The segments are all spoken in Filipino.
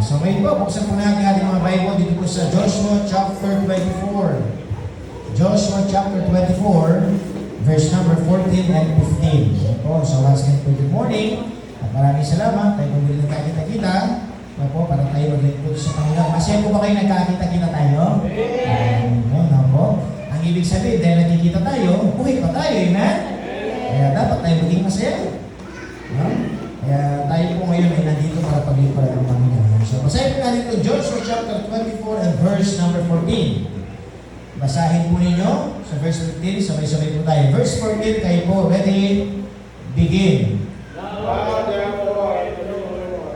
So ngayon po, buksan po natin ating mga Bible dito po sa Joshua chapter 24. Joshua chapter 24, verse number 14 and 15. So po, so once again po, good morning. At maraming salamat. Tayo po bilhin nagkakita-kita. Po, para tayo maglingkod sa Panginoon. Masaya po ba kayo nagkakita-kita tayo? No po. Ang ibig sabihin, dahil nagkikita tayo, buhay pa tayo, amen? Kaya dapat tayo maging masaya. No? Kaya tayo po ngayon ay nandito para paglingkod ang Panginoon. So, basahin po natin ito, Joshua chapter 24 and verse number 14. Basahin po ninyo sa verse 15, sabay-sabay po tayo. Verse 14, kayo po, ready, begin. Now therefore,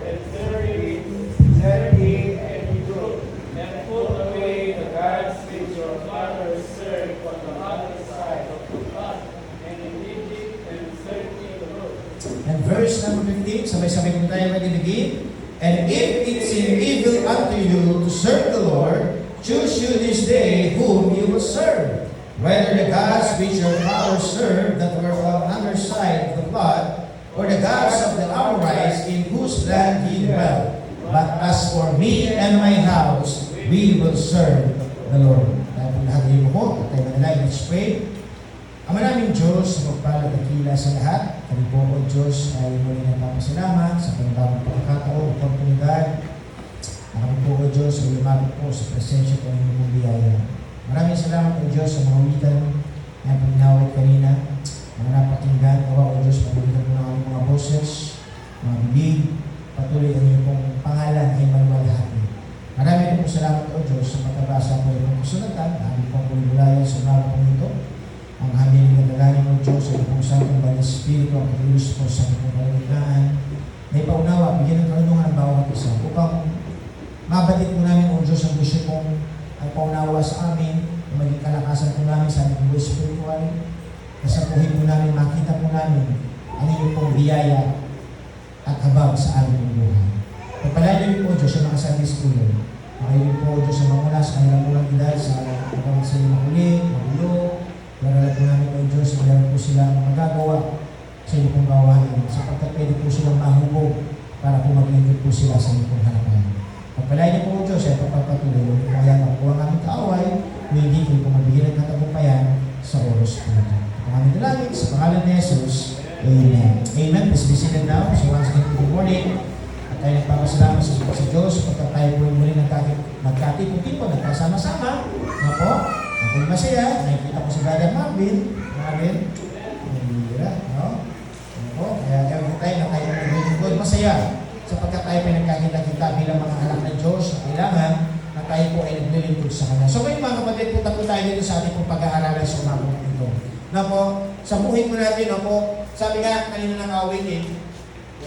and serve ye and be good, and put away the gods which your fathers served on the other side of the flood, and in Egypt, and serve ye the Lord. And verse number 15, sabay-sabay po tayo, ready, begin. And if it seem evil unto you to serve the Lord, choose you this day whom you will serve, whether the gods which your fathers served that were on the other side of the flood, or the gods of the Amorites in whose land ye dwell. But as for me and my house, we will serve the Lord. Dahil po lahat din mo po, tayo manalay, let's pray. Ama naming Diyos, magpalag at kila sa lahat. Kami po o Diyos ay muli nagpapasalamat sa panibagong pagkakataon, oportunidad. Kami po o Diyos ay lumapit po sa presensya po ng inyong biyaya. Maraming salamat o Diyos sa mga witan na pinawag kanina. Mga napakinggan, awa o Diyos, pagalitan po ng aming mga boses, mga bibig, patuloy ang iyong pong pangalan ay maluwalhati. Maraming po salamat o Diyos sa matabasa po yung kasunatan, aming pong pulibulayan sa umaga po nito. Ang aming nagdalangin o Diyos ay kung saan kong bali Espiritu ang pag-ius po sa aming pagkalitaan. Na ipaunawa, bigyan ng karunungan ang bawat isa upang mabatid po namin o Diyos ang gusto pong ang paunawa sa amin, maging kalakasan po namin sa aming buhay spiritual. Kasapuhin po namin, makita po namin ang inyong pong biyaya at habag sa aming buhay. Pagpalayo niyo po, Diyos, ang mga Sunday School. Makayo po, Diyos, ang mamula sa kanilang ulang edad sa mga sa inyong makulit, magulo. Paralan po namin po, Diyos, meron po silang magagawa sa inyong pong gawain. Sapagkat pwede po silang mahubog para po maglingkod po sila sa inyong pong harapan. Pagpalayo niyo po, Diyos, ay pagpapatuloy. Kung kaya po ang aming kaaway, hindi ko po mabigyan ng katagumpayan sa oras po ito. Ang dalangin sa pangalan ni Jesus. Amen. Amen. Please be seated now. So once again, good morning. At tayo nagpapasalamat sa Diyos pagkat tayo po muli nagkatipon-tipon, nagkasama-sama. Nga po, ako'y masaya. Nakikita ko si Brother Marvin. Marvin. Hira, no? Nga po, kaya gawin tayo na tayo naglilingkod. Masaya sapagkat tayo pinagkakita-kita bilang mga anak ng Diyos na kailangan na tayo po ay naglilingkod sa Kanya. So ngayon mga kapatid, punta po tayo dito sa ating pong pag-aaralan sa umaga po ito. Na po, sa buhay po natin, no po, sabi nga kanina ng awitin,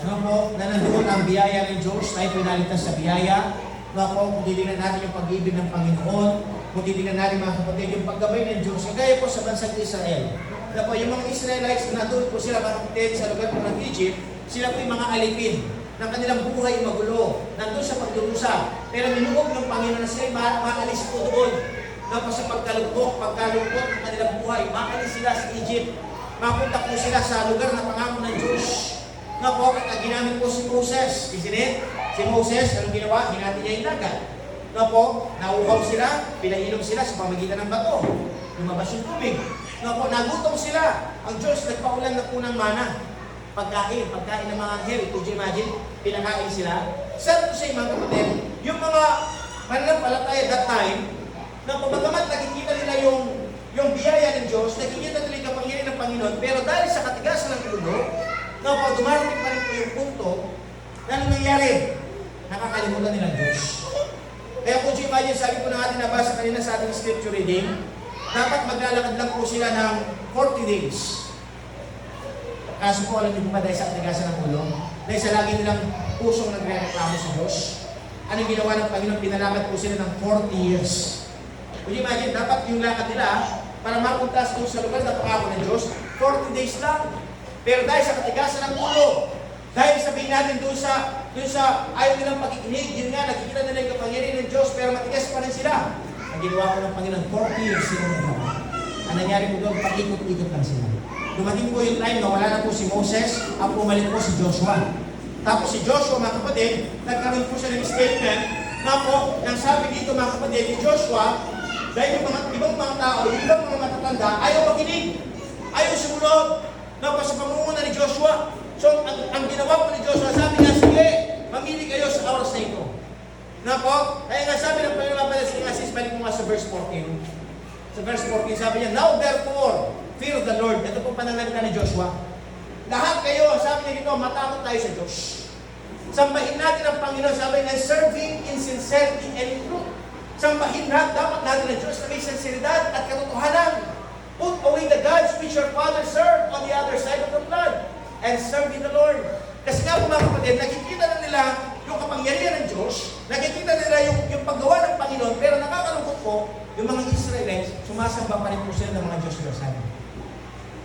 no po, na nandoon ang biyaya ng Diyos, tayo pinalitas sa biyaya, no po, kung titignan natin yung pag-ibig ng Panginoon, kung titignan natin mga kapatid, yung paggabay ng Diyos, kagaya po sa bansang Israel. Na po, yung mga Israelites, na nandun po sila mga kapatid sa lugar po ng Egypt, sila po yung mga alipin ng kanilang buhay magulo, nandun sa pagdurusa, pero minuog ng Panginoon na sila maalis po doon. Na po sa pagkalugkot ng kanilang buhay, maalis sila sa Egypt. Mapunta po sila sa lugar na pangako ng Diyos. Na po, at ginamit po si Moses. Isn't it? Si Moses, anong ginawa? Hinati niya yung dagat. Na po, nauhaw sila, pinainom sila sa pamagitan ng bato. Lumabas yung tubig. Na po, nagutom sila. Ang Diyos nagpaulan na po ng mana. Pagkain ng mga anghel. Could you imagine? Pinakain sila. Sabi ko sa mga kapatid, yung mga mananampalataya that time, na pagkakamat nakikita nila yung biyaya ng Diyos, nakikita nila yung kapangyarihan ng Panginoon, pero dahil sa katigasan ng ulo, na pag dumarating pa rin po yung punto, na anong nangyari? Nakakalimutan nila Diyos. Kaya kung imagine, sabi ko na atin nabasa kanina sa ating scripture reading, dapat maglalakad lang po sila ng 40 days. Kaso po, alam niyo po ba dahil sa katigasan ng ulo? Dahil sa lagi nilang pusong nagre-reklamo sa Diyos, anong ginawa ng Panginoon? Pinalakad po sila ng 40 years. Kung imagine, dapat yung lakad nila para mapunta sa lugar na pangako ng Diyos, 40 days lang. Pero dahil sa katigasan ng ulo, dahil sabihin natin doon sa ayaw nilang pakikinig, yun nga, nakikita nila yung kapangyarihan ng Diyos, pero matigas pa rin sila. Ang ginawa ko ng Panginoon, 40 years sila nagawa. Ang nangyari po doon, pag-ikot-ikot lang sila. Dumating po yung time na wala na po si Moses, ang pumalit po si Joshua. Tapos si Joshua, mga kapatid, nagkaroon po siya ng statement na po, ang sabi dito mga kapatid ni Joshua, dahil yung mga ibang mga tao, yung ibang mga matatanda, ayaw makinig, ayaw sumunod. Tapos sa pamumuno ni Joshua, so ang ginawa po ni Joshua, sabi niya, sige, mamili kayo sa oras na ito. Na po, kaya nga sabi ng Panginoon mga sis, balik mo nga sa verse 14. Sa verse 14, sabi niya, now therefore, fear the Lord. Ito po pananalita ni Joshua. Lahat kayo, sabi niya dito, matakot tayo sa Diyos. Sambahin natin ang Panginoon, sabi niya, serving in sincerity and in truth. Sambahin natin, dapat natin ang Diyos na may sinseridad at katotohanan. Put away the gods which your father served on the other side of the flood and serve in the Lord. Kasi nga po mga kapatid, nakikita na nila yung kapangyarihan ng Diyos, nakikita nila yung paggawa ng Panginoon, pero nakakalungkot po, yung mga Israelites, sumasamba pa rin po sila ng mga Diyos-Diyosan.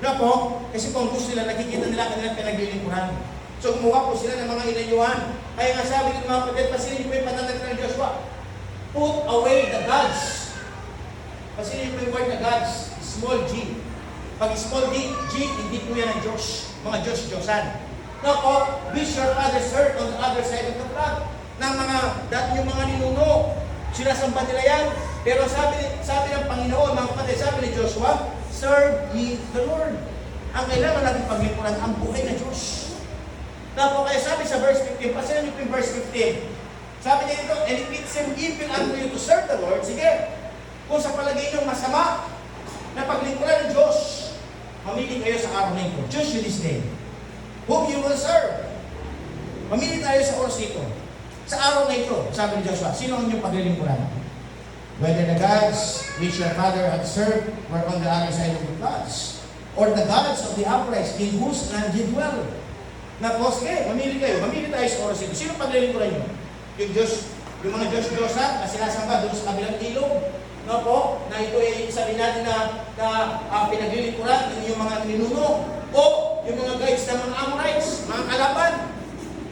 Na po, kasi po ang gusto nila, nakikita nila kanilang pinaglilingkuran. So gumawa po sila ng mga inayuhan. Kaya nga sabi ng mga kapatid, pasilin po yung pananalita ng Joshua, put away the gods. Pasilin po yung word na gods, small g. Pag small g, hindi po yan ang Diyos, mga Diyos-Diyosan. Now po, which your father served on the other side of the flood. Na mga, dati yung mga ninuno, sinasamba nila yan. Pero sabi ng Panginoon, mga kapatid, sabi ni Joshua, serve ye the Lord. Ang kailangan natin paglingkuran, ang buhay na Diyos. Na po, kaya sabi sa verse 15, pasinan niyo po yung verse 15. Sabi niya dito, and if it seem evil unto you to serve the Lord, sige, kung sa palagay niyong masama, na paglingkuran ng Diyos, mamili kayo sa araw na ito. Choose you this day whom you will serve. Mamili tayo sa oras ito. Sa araw na ito, sabi ni Joshua, sino ang inyong paglilingkuran? Whether the gods which your father had served were on the other side of the floods, or the gods of the upright in whose land ye dwell. Na po, sige, mamili kayo. Mamili tayo sa oras ito. Sino paglilingkuran nyo? Yung Diyos, yung mga Diyos-Diyosan na sinasamba doon sa kabilang ilog. No po, na ito ay sabi natin na pinaglilingkuran ng yung mga ninuno o yung mga guides ng mga Amorites, mga kalaban.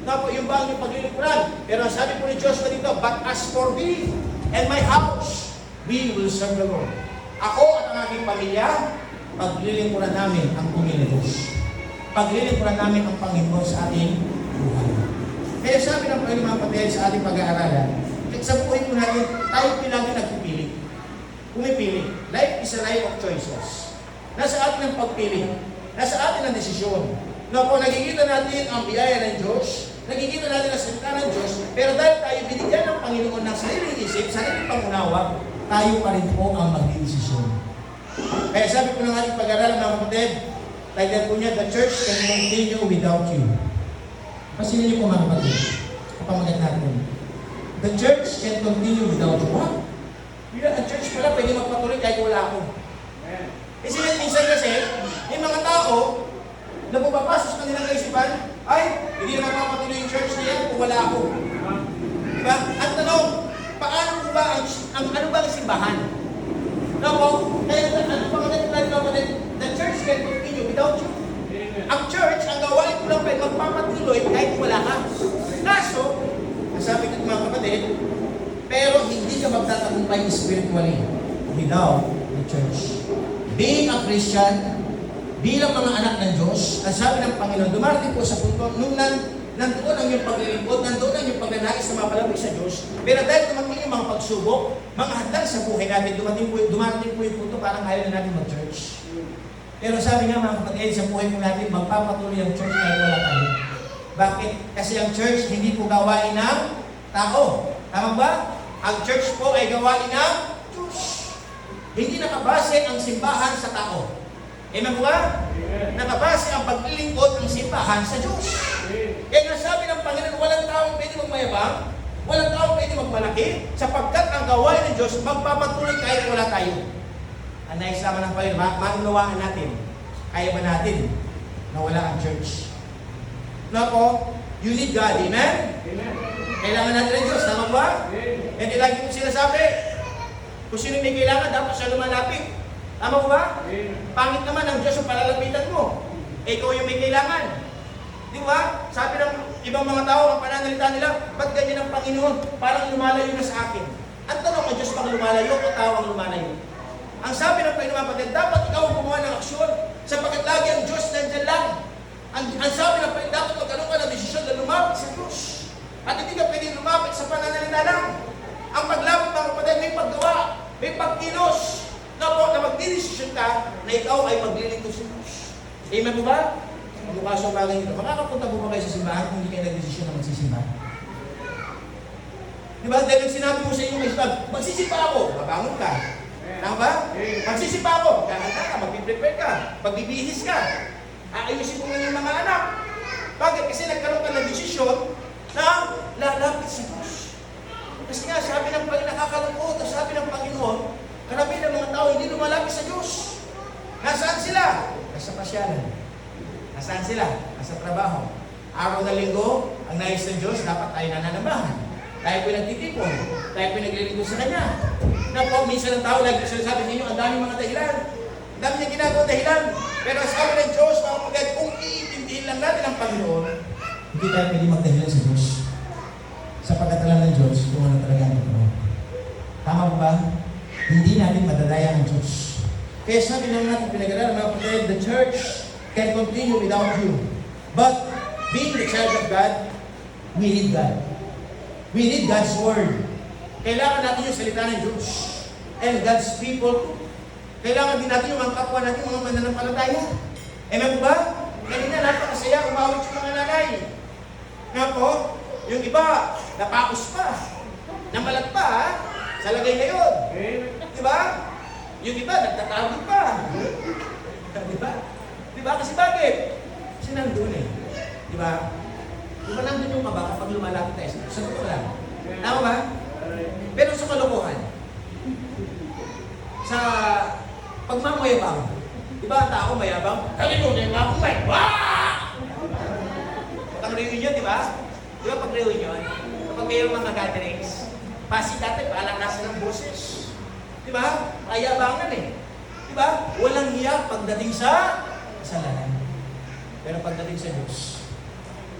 No po, yung bang yung paglilingkuran. Pero ang sabi po ni Joshua dito, but as for me and my house, we will serve the Lord. Ako at ang aking pamilya, paglilingkuran namin ang Panginoon Diyos. Paglilingkuran namin ang Panginoon sa ating buhay. Kaya sabi ng Panginoon mga kapatid sa ating pag-aaralan, sa buhay po natin, tayo pinagin nagpipili. Pumipili. Life is a life of choices. Nasa atin ang pagpili. Nasa atin ang desisyon. Na po, nagkikita natin ang biyaya ng Diyos, nagkikita natin ang salita ng Diyos, pero dahil tayo binigyan ng Panginoon ng sariling isip, sariling pangunawa, tayo pa rin po ang magdidesisyon. Kaya sabi po ng ating pag-aaral, mga kapatid, title po niya, the church can continue without you. Pasinin niyo po mga kapatid, kapamagat natin. The church can continue without you. What? Ang church pala pwede magpatuloy kahit wala ako. Kasi minsan kasi, may mga tao na pumapasok sa kanilang kaisipan, ay, hindi na magpapatuloy yung church na yan kung wala ako. Diba? Ang tanong, paano ba ano ba ang simbahan? Nako, kaya ano ba kapatid, the church can continue without you. Ang church, ang gawain ko lang pwede magpapatuloy kahit wala ka. Kaso, nasabi ko mga kapatid, pero hindi ka magtatagumpay spiritually without the church. Being a Christian, bilang mga anak ng Diyos, ang sabi ng Panginoon, dumarating po sa punto, nung nandoon ang iyong paglilingkod, nandoon ang iyong pagnanais na mapalapit sa Diyos, pero dahil dumating yung mga pagsubok, mga hadlang sa buhay natin, dumarating po yung punto, parang ayaw na natin mag-church. Pero sabi nga mga kapatid, sa buhay po natin, magpapatuloy ang church kahit wala tayo. Bakit? Kasi ang church, hindi po gawain ng tao. Tama ba? Ang church po ay gawain ng Diyos. Hindi nakabase ang simbahan sa tao. Amen po ba? Nakabase ang paglilingkod ng simbahan sa Diyos. Kaya nga sabi ng Panginoon, walang taong pwede magmayabang, walang taong pwede magmalaki, sapagkat ang gawain ng Diyos magpapatuloy kahit wala tayo. Ang nais naman ng Panginoon, manunawaan natin, kaya ba natin na wala ang church? Na po, you need God, amen? Kailangan natin ng Diyos, tama ba? Hindi lagi ko sinasabi, kung sino may kailangan, dapat siya lumalapit. Tama ba? Pangit naman ang Diyos ang palalapitan mo. Ikaw yung may kailangan. Di ba? Sabi ng ibang mga tao, ang pananalita nila, ba't ganyan ang Panginoon? Parang lumalayo na sa akin. Ang tanong, ang Diyos pang lumalayo o tao ang lumalayo? Ang sabi ng Panginoon, kapatid, dapat ikaw ang gumawa ng aksyon sapagkat lagi ang Diyos nandyan lang. Ang sabi ng Panginoon, dapat magkaroon ka ng desisyon na lumapit sa Diyos. At hindi ka pwedeng lumapit sa pananalita lang. Ang paglapit ng kapatid, may paggawa, may pagkilos, na po, na magdidesisyon ka na ikaw ay maglilingkod sa Diyos. Amen mo ba? Magbukas ang bagay nito. Makakapunta po ba kayo sa simbahan kung hindi kayo nagdesisyon na magsisimba? Di ba? Dahil sinabi mo sa inyo may isbag, magsisimba ako, mabangon ka. Tama ba? Magsisimba ako, kakanta ka, magpiprepare ka, magbibihis ka, aayusin mo nga yung mga anak. Bakit? Kasi nagkaroon ka ng desisyon na lalapit sa Diyos. Kasi nga, sabi ng Panginoon, nakakalungkot, sabi ng Panginoon, karamihan ng mga tao hindi lumalapit sa Diyos. Nasaan sila? Nasa pasyalan. Nasaan sila? Nasa trabaho. Araw na linggo, ang nais ng Diyos, dapat tayo nananambahan. Tayo pinagtitipon. Tayo pinaglilingkod sa Kanya. Na po, minsan ng tao, like sabi sa inyo, ang daming mga dahilan. Ang dami niya ginagawa dahilan. Pero sabi ng Diyos, mga kapatid, kung iintindihin lang natin ang Panginoon, hindi tayo pwede magdahilan sa Diyos. Sapagkat alam ng Diyos kung ano talaga ang totoo. Tama ba ba? Hindi natin madadaya ang Diyos. Kaya sabi naman natin pinag-aralan, mga kapatid, the church can continue without you. But being the child of God, we need God. We need God's Word. Kailangan natin yung salita ng Diyos. And God's people. Kailangan din natin yung mga kapwa natin, mga mananampalataya. Amen po ba? Kanina, napakasaya, umawit yung mga nanay. Nga po, yung iba, napakos pa. Namalat pa, ha? Sa lagay ngayon. Diba? Yung iba, nagtatawid pa. Diba? Diba? Kasi bakit? Kasi nandun eh. Diba? Diba nandun yung kaba kapag lumalapit tayo sa totoo lang. Tama ba? Pero sa kalokohan, sa pagmamayabang, diba ang tao mayabang? Kalimutin nga akong mayabang! Pag reunion, diba? Diba pag reunion, kapag mayroong mga gatherings, pasikate, paalang nasa ng boses. Diba? Ayabangan eh. Diba? Walang hiya pagdating sa kasalanan. Pero pagdating sa Diyos,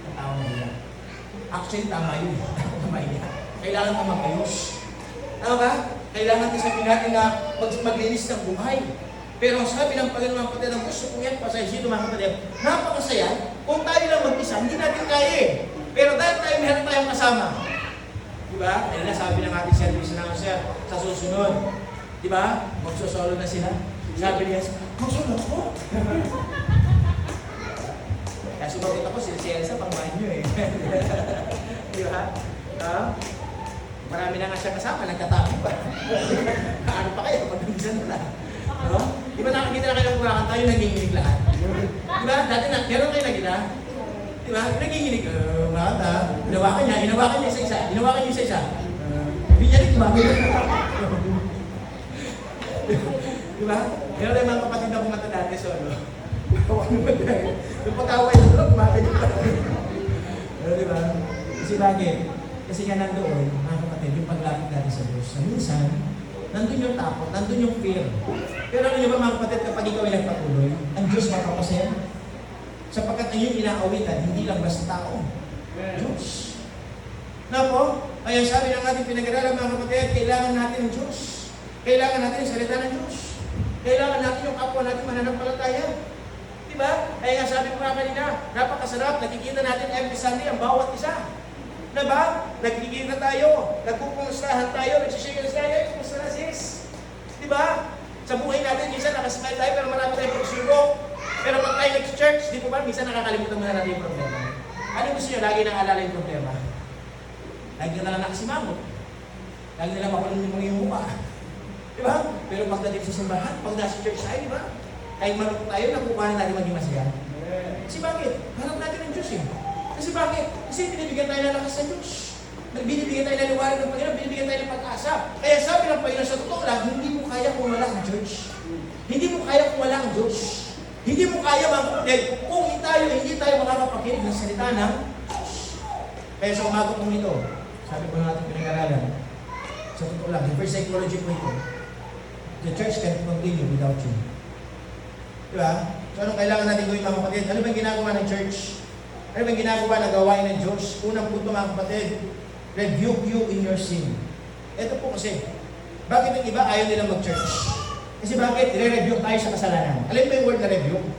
ang tao na hiya. Actually, tama yun. Tama hiya. Kailangan ka mag-ayos. Tama ba? Kailangan din sabihin natin na maglinis ng buhay. Pero ang sabi ng Panginoon ng Patay ng gusto kong yan, pasaysin mga kapatid, napakasaya, kung tayo lang mag-isa, hindi natin kaya eh. Pero dahil tayo meron tayong kasama. Diba? Dahil na sabi ng ating service na siya sa susunod. Diba? Magsosolo na sila. Sabi niya, magsolo ko. Kaya sumagot ako, si Elsa, pang banyo eh. Diba? Marami na nga siya kasama, nagkatabi pa. Ano pa kayo, pag-umisan na. No? Diba nakakita na kayo ng kurakan tayo, naginginig lahat. Diba? Dati na, meron kayo nagina. Diba? Naginginig. Makata. Inawakan niya isa-isa. Inawakan niya isa-isa. Binyarik, tumagod. Diba? Meron tayong mga kapatid na kumata dati, so ano? Yung pag-away na kumagod yung kapatid. Pero diba? Kasi bakit? Kasi nga nandoon, mga kapatid, yung paglapit natin sa Diyos. Na minsan, nandun yung takot, nandun yung fear. Pero ano nyo ba mga kapatid, kapag ikaw ay nagpatuloy, ang Diyos mapapasaya. Sapagkat ang iyong inaawitan, hindi lang basta tao. Diyos. Na po, kaya sabi ng ating pinag-aralan mga kapatid, kailangan natin ang Diyos. Kailangan natin ang salita ng Diyos. Kailangan natin yung kapwa natin mananampalataya. Diba? Kaya nga sabi ko nga kanina, napakasarap, nakikita natin every Sunday ang bawat isa. Diba? Nagkikita tayo, nagpupumustahan tayo, nagsishare tayo, kumusta na sis? Diba? Sa buhay natin, minsan nakasmile tayo, pero marami tayong pagsubok. Pero pag tayo nag-church, di po ba, minsan nakakalimutan mo na natin yung problema. Ano gusto nyo? Lagi nang alala yung problema. Lagi na lang nakasimangot. Lagi na lang makulong yung mukha. Diba? Pero pagdating sa simbahan, pag nasa church tayo, diba? Kahit malungkot tayo, nakukuha natin maging masaya. Kasi bakit? Hanap natin ang Diyos eh. Kasi bakit? Kasi binibigyan tayo ng lakas sa Diyos. Binibigyan tayo ng liwanag ng Panginoon, binibigyan tayo ng pag-asa. Kaya sabi ng Panginoon, sa totoo lang, hindi mo kaya kung wala ang Diyos. Hindi mo kaya kung wala ang Diyos. Hindi mo kaya mga kapatid, kung hindi tayo makakapakinig ng salita ng Diyos. Kaya sa umaga kong ito, sabi ko natin pinag-aralan, sa totoo lang, reverse psychology po ito, the church can continue without you. Diba? So anong kailangan natin gawin mga kapatid? Ano ba yung ginagawa ng church? Ano ba yung ginagawa na gawain ng Diyos? Unang punto mga kapatid, rebuke you in your sin. Ito po kasi, bakit yung iba ayaw nilang mag-church? Kasi bakit? Re-rebuke tayo sa kasalanan. Alam mo yung word na rebuke?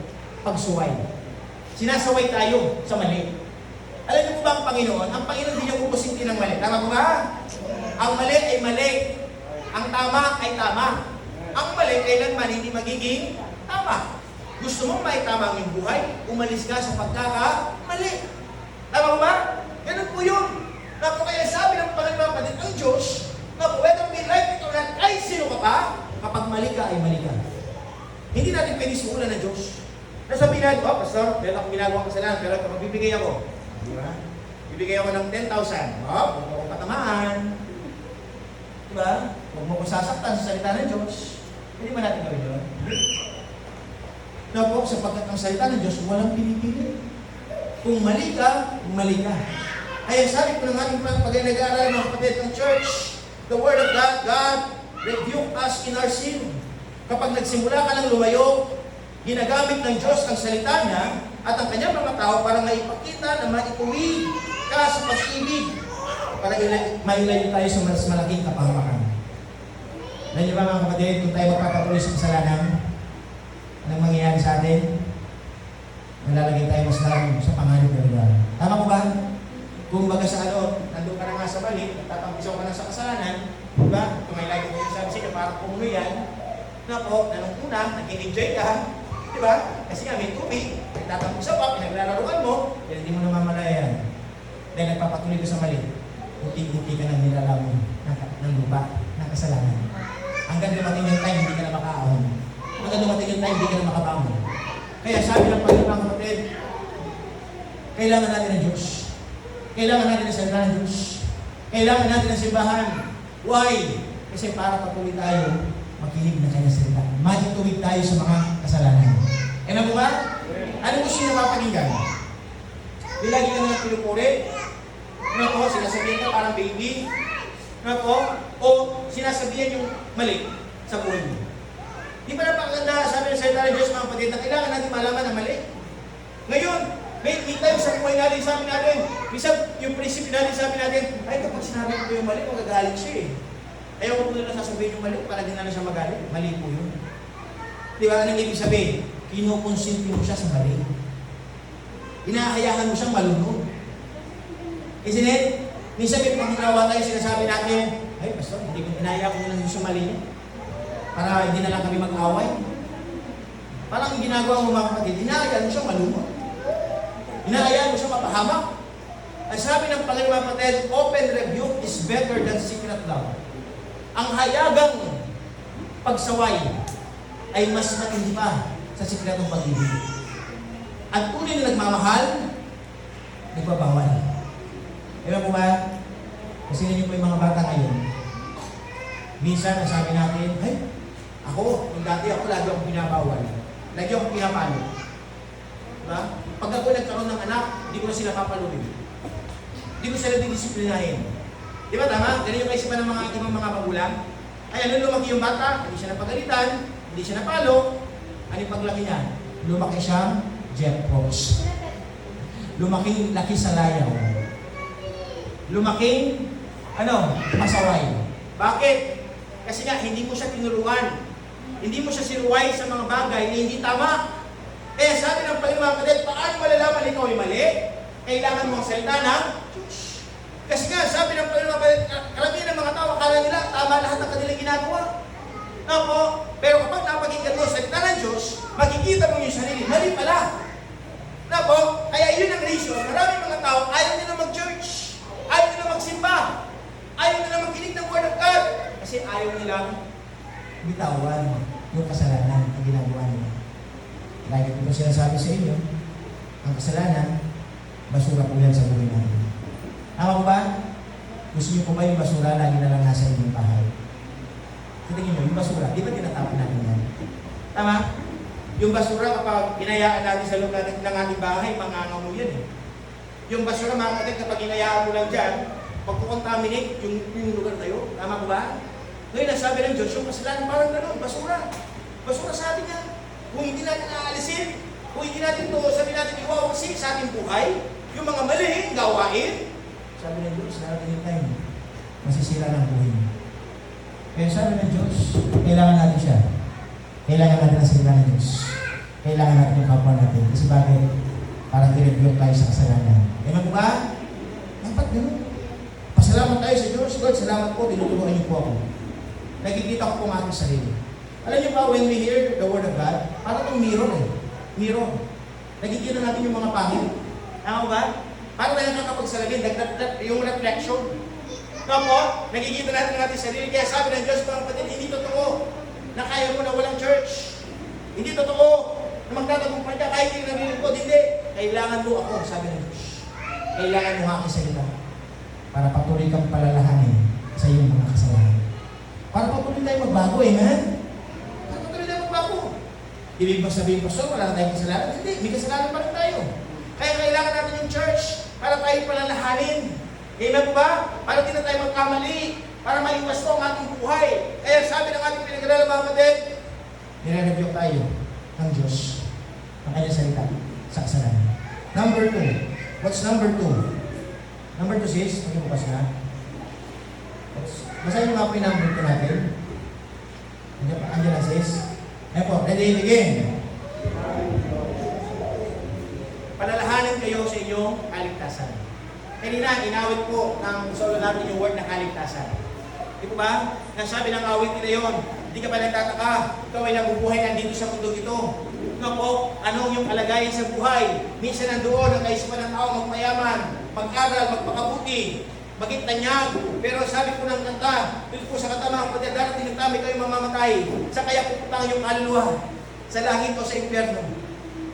Pagsuway. Sinasaway tayo sa mali. Alam niyo po ba ang Panginoon? Ang Panginoon hindi niya pupusinti ng mali. Tama po ba? Ang mali ay mali. Ang tama ay tama. Ang mali kailanman hindi magiging tama. Gusto mong may tama ang iyong buhay, umalis ka sa pagkakamali. Tama po ba? Ganun po yun. Napo kaya sabi ng Panginoon kapatid, ang Diyos, napo, whether we like it or not, ay sino ka pa? Kapag mali ka, ay mali ka. Hindi natin pwede sumulan ng Diyos. Nasabihin natin, oh, Pastor, meron akong ginagawa kasalanan, pero kapag bibigay ako, di ba? Bibigay ako ng 10,000. Oh, huwag mo akong patamaan. Di ba? Huwag mo akong sasaktan sa salita ng Diyos. Hindi ba natin gawin yun? Napo, sapagkat ang salita ng Diyos, walang pinipili. Kung mali ka, mali ka. Kaya sabi ko ng ating pag nag-aaral ng kapatid ng church, the Word of God, God rebuke us in our sin. Kapag nagsimula ka ng lumayo, ginagamit ng Diyos ang salita niya at ang kanyang mga tao para maipakita na maituwid ka sa pag-ibig para mailayo tayo sa mas malaking kapahamakan. Alam niyo ba mga kapatid, kung tayo magpapatuloy sa kasalanan, anong mangyayari sa atin? Malalagay tayo mas lalo sa panganib na lugar. Tama ko ba? Kung baga sa nandun ka na nga sa mali, tatampisaw ka na sa kasalanan, diba? Kung may lagi ko yung sabi sa inyo, parang kumulo yan, nako, nanong una, nag-enjoy ka, diba? Kasi nga may tubig, nagtatampisaw ka, pinaglalaruan mo, kaya hindi mo namamalayan. Dahil nagpapatuloy ka sa mali, unti-unti ka nang nilalamon ng lupa, ng kasalanan. Hanggang dumating yung time, hindi ka na makaahon. Hanggang dumating yung time, hindi ka na makabangon. Kaya sabi ng Panginoon mga kapatid, kailangan natin ng Diyos. Kailangan natin ng salita ng Diyos. Kailangan natin ng simbahan. Why? Kasi para patuloy tayo makinig na kanyang salita. Matituwid tayo sa mga kasalanan. E na po ba? Ano gusto nyo napapakinggan? Lagi ka na pinupuri? Ano po? Sinasabihan ka parang baby? Ano po? O sinasabihan yung mali sa buhay mo? Di ba napakaganda sabi ng salita ng Diyos mga kapatid na kailangan natin malaman na mali? Ngayon, may time sa buhay natin, sabi natin, minsan yung prinsipyo natin, sabi natin, ay kapag sinabi ko yung mali, magagalit siya eh. Ayaw ko po nila sasabihin yung mali, para din na siya magalit. Mali po yun. Di ba? Anong ibig sabihin? Kinukonsinti mo siya sa mali. Inahayahan mo siyang malunod. Isn't it? Minsan may panginawa tayo, sinasabi natin, ay pastor, hindi ko inahaya ko na siya mali. Para hindi na lang kami mag-away. Parang ginagawa mo mga kapatid, inahayahan mo siyang malunod. Hinahayaan mo siya mapahamak. Ang sabi ng Panginoon mga kapatid, open rebuke is better than secret love. Ang hayagang pagsaway ay mas matindi pa sa sikretong pag-ibig. At tunay na nagmamahal, nagbabawal. Ewan po ba? Kasi ninyo po yung mga bata ngayon. Minsan, nasabi natin, ay, ako, kung dati ako, lagi akong pinabawal. Lagi akong pinapalo. Diba? Pag ako nagkaroon ng anak, hindi ko na sila papaluin. Hindi ko sila didisiplinahin. Di ba tama? Ganun yung kaisipan ng mga ibang mga magulang. Ay, ano lumaki yung bata? Hindi siya napagalitan, hindi siya napalo. Ano yung paglaki niya? Lumaki siyang jet box. Lumaking laki sa layaw. Lumaking, pasaway. Bakit? Kasi nga, hindi mo siya tinuruan. Hindi mo siya sinuway sa mga bagay na hindi tama. Kaya sabi ng Panginoon mga kapatid, paano malalaman ikaw ay mali? Kailangan mo ang salita ng Diyos. Kasi nga, sabi ng Panginoon mga kapatid, karamihan ng mga tao, akala nila, tama lahat ng kanilang ginagawa. Opo, pero kapag napakinggan mo ang salita ng Diyos, makikita mo yung sarili, mali pala. Opo, kaya yun ang reason, maraming mga tao, ayaw nila mag-church, ayaw nila magsimba, ayaw nila makinig ng Word of God, kasi ayaw nilang bitawan yung kasalanan na ginagawa nila. Lagi ko sinasabi sa inyo, ang kasalanan, basura po yan sa buhay natin. Tama po ba? Gusto niyo po ba yung basura lagi na lang nasa inyong bahay? Tingin nyo, yung basura, di ba tinatapon natin yan? Tama? Yung basura kapag hinayaan natin sa loob natin ng ating bahay, mangangamoy yan eh. Yung basura mga kapatid, kapag hinayaan mo lang dyan, pagkukontaminate yung lugar tayo. Tama po ba? Ngayon, nasabi ng Diyos, yung kasalanan parang gano'n, basura. Basura sa atin yan. Kung hindi natin aalisin, kung hindi natin ito, sabi natin iwawagsin sa ating buhay, yung mga malihin, gawain, sabi ng Diyos, narating yung time, masisira ng buhay mo. Kaya sabi ng Diyos, kailangan natin siya. Kailangan natin ang salita ng Diyos. Kailangan natin yung kapwa natin. Kasi bakit? para i-review tayo sa kasalanan. Amen po ba? Dapat gano'n. Pasalamat tayo sa Diyos. Lord, salamat po, tinutulungan niyo po ako. Nakikita ko po ang aking sarili. Alam niyo ba, when we hear the Word of God, parang itong mirror eh. Mirror. Nakikita natin yung mga pangit. Tama ba? Parang tayo nakakapagsalamin, yung reflection. Tama po, nakikita natin ang ating sarili. Kaya sabi ng Diyos, mga kapatid, hindi totoo na kaya mo na walang church. Hindi totoo na magtatagumpay ka kahit yung nalilingkod. Hindi. Kailangan mo ako, sabi ng Diyos. Kailangan mo aking salita para patuloy kang palalahanin sa iyong mga kasalanan. Para patuloy tayo magbago, amen? Para patuloy tayo magbago. Ibig bang sabihin, Pastor, wala na tayong kasalanan? Hindi, may kasalanan pa rin tayo. Kaya kailangan natin yung church para tayo palalahanin. Amen po ba? Para di na tayo magkamali. Para maiwas po ang ating buhay. Kaya sabi ng ating pinag-aralan mga kapatid, nire-review tayo ng Diyos ng kanyang salita sa kasalanan. Number 2. What's number 2? Number 2 sis, magbukas na. Basahin mo nga po yung number 2 natin. Andiyan na sis. Ayan po, ready, begin. Palalahanin kayo sa inyong kaligtasan. Kanina, inawit po ng solo natin yung word na kaligtasan. Di po ba? Nasabi ng awit nila yun, hindi ka ba nagtataka? Ikaw ay nabubuhay nandito sa mundo ito. Ikaw po, anong yung kalagayan sa buhay? Minsan nandoon ang kaisipan ng tao magpayaman, mag-aral, magpakabuti, maging tanyag. Pero sabi po ng kanta, dito po sa kanta mga kapatid, darating ng tami kayo mamamatay. Sa kaya pupuntahan yung kaluluwa sa langit o sa impyerno.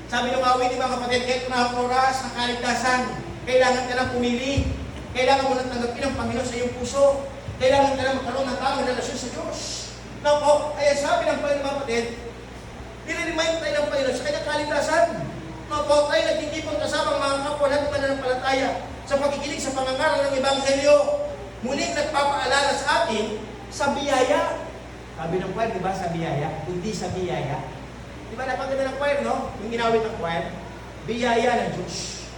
Sabi ng awit mga kapatid, kahit na ang oras ng kaligtasan, kailangan ka nang pumili. Kailangan mo nang tanggapin ang Panginoon sa iyong puso. Kailangan ka nang magkaroon ng tamang relasyon sa Diyos. Now po, kaya sabi ng Panginoon mga kapatid, nire-remind tayo ng Panginoon sa kanyang kaligtasan. Now po, tayo nagtitipon kasama ang mga kapwa natin mananampalataya sa pagkikinig sa pangangaral ng Ebanghelyo. Muling nagpapaalala sa atin sa biyaya. Sabi ng choir, di ba, sa biyaya? Hindi sa biyaya. Di ba, napaganda ng choir, no? Yung ginawit ng choir, biyaya ng Diyos.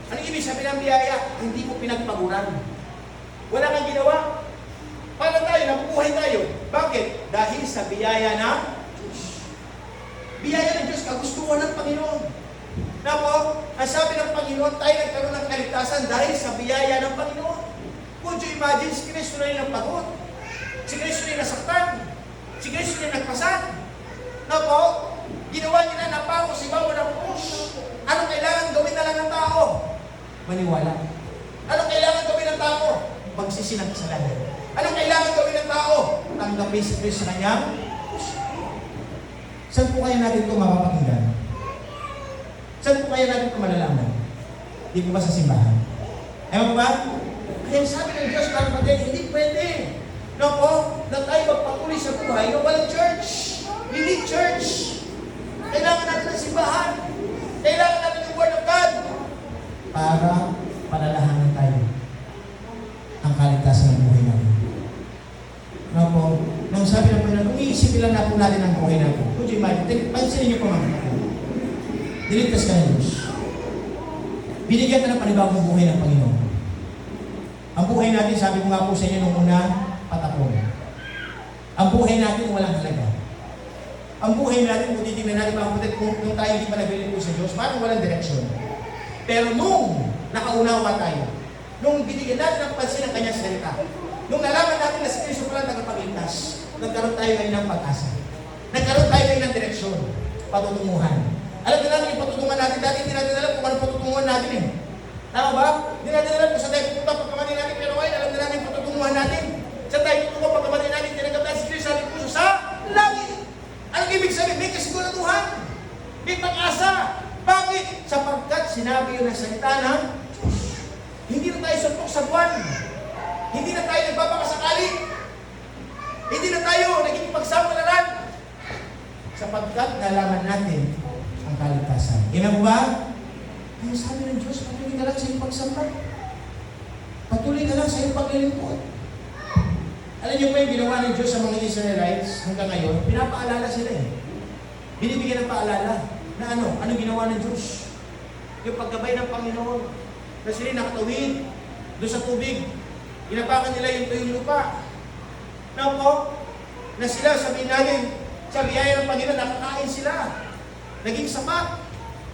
Ano ibig sabihin ng biyaya? Hindi mo pinagpaguran. Wala kang ginawa. Paano tayo? Nabubuhay tayo. Bakit? Dahil sa biyaya ng Diyos. Biyaya ng Diyos, kagustuhan ng Panginoon. Na po, ang sabi ng Panginoon, tayo nagkaroon ng kaligtasan dahil sa biyaya ng Panginoon. Could you imagine, si Kristo na yung nagpagod? Si Kristo na yung nasaktan? Si Kristo na yung nagpasad? Na po, ginawa niya na napako si Bawa ng krus. Anong kailangan gawin na lang ng tao? Maniwala. Anong kailangan gawin ng tao? Magsisi ng kasalanan. Anong kailangan gawin ng tao? Tanggapin si Kristo sa kanyang puso. Saan po kaya natin ito mapapakinggan? Saan po kaya natin ito malalaman? Di po ba sa simbahan? Ewan ba? Kaya sabi ng Diyos, mga kapatid, hindi pwede. No po, na tayo magpatuloy sa buhay na walang church. We need church. Kailangan natin ng simbahan. Kailangan natin ng Word of God. Para palalahanan tayo ang kaligtasan ng buhay natin. No po, nang sabi ng Panginoon, umiisip lang na po natin ang buhay natin. Could you imagine? Pansinin niyo po mga kapatid. Diligtas ka ng Diyos. Binigyan ka ng panibagong buhay ng Panginoon. Ang buhay natin, sabi ko nga po sa inyo nung una, patapon. Ang buhay natin walang halaga. Ang buhay natin, kung titignan natin mga kapatid, kung tayo hindi pa nabilin po sa Diyos, parang walang direksyon. Pero nung nakaunawa tayo, nung binigyan natin ang pansin ng kanyang salita, nung nalaman natin na si Kristo pala tagapagligtas, nagkaroon tayo ngayon ng pag-asa. Nagkaroon tayo ngayon ng direksyon, patutunguhan. Alam na namin yung patutunguhan natin, dati hindi natin alam kung anong patutunguhan natin eh. Tama ba? Hindi natin alam kung saan tayo pupunta pagkamatay natin, pero ngayon alam na namin yung patutunguhan natin. Saan tayo pupunta pagkamatay natin, tinanggap natin si Kristo sa ating puso sa langit. Anong ibig sabihin? May kasiguraduhan. May pag-asa. Bakit? Sapagkat sinabi yun ng salita ng Diyos. Hindi na tayo suntok sa buwan. Hindi na tayo nagpapakasakali. Hindi na tayo naging pagsapalaran. Sapagkat nalaman natin ang kaligtasan. Amen mo ba? Kaya sabi ng Diyos, patuloy ka lang sa iyong pagsamba. Patuloy ka lang sa iyong paglilingkod. Alam niyo pa yung ginawa ng Diyos sa mga Israelites hanggang ngayon, pinapaalala sila eh. Binibigyan ng paalala na ano ginawa ng Diyos. Yung paggabay ng Panginoon, na sila nakatawid doon sa tubig, ginapakan nila yung lupa. Na po, na sila, sabihin natin, sa biyaya ng Panginoon, nakakain sila. Naging sapat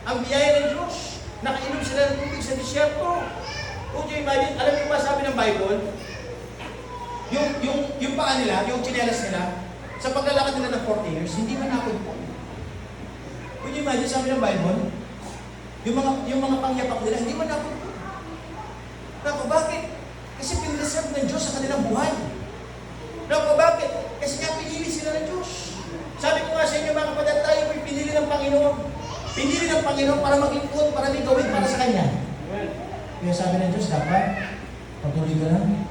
ang biyaya ng Diyos. Nakainom sila ng tubig sa disyerto. Could you imagine? Alam niyo ba sabi ng Bible? Yung paa nila, yung tsinelas nila, sa paglalakad nila ng 40 years, hindi man ako po. Could you imagine, sabi ng Bible, yung mga pangyapak nila, hindi man ako po. Naku, bakit? Kasi pinireserve ng Diyos sa kanilang buhay. Naku, bakit? Kasi nga pinili sila ng Diyos. Sabi ko nga sa inyo mga kapatid, tayo ay pinili ng Panginoon. Pinili ng Panginoon para maglingkod, para may gawin para sa Kanya. Kaya sabi ng Diyos, dapat patuloy ka lang.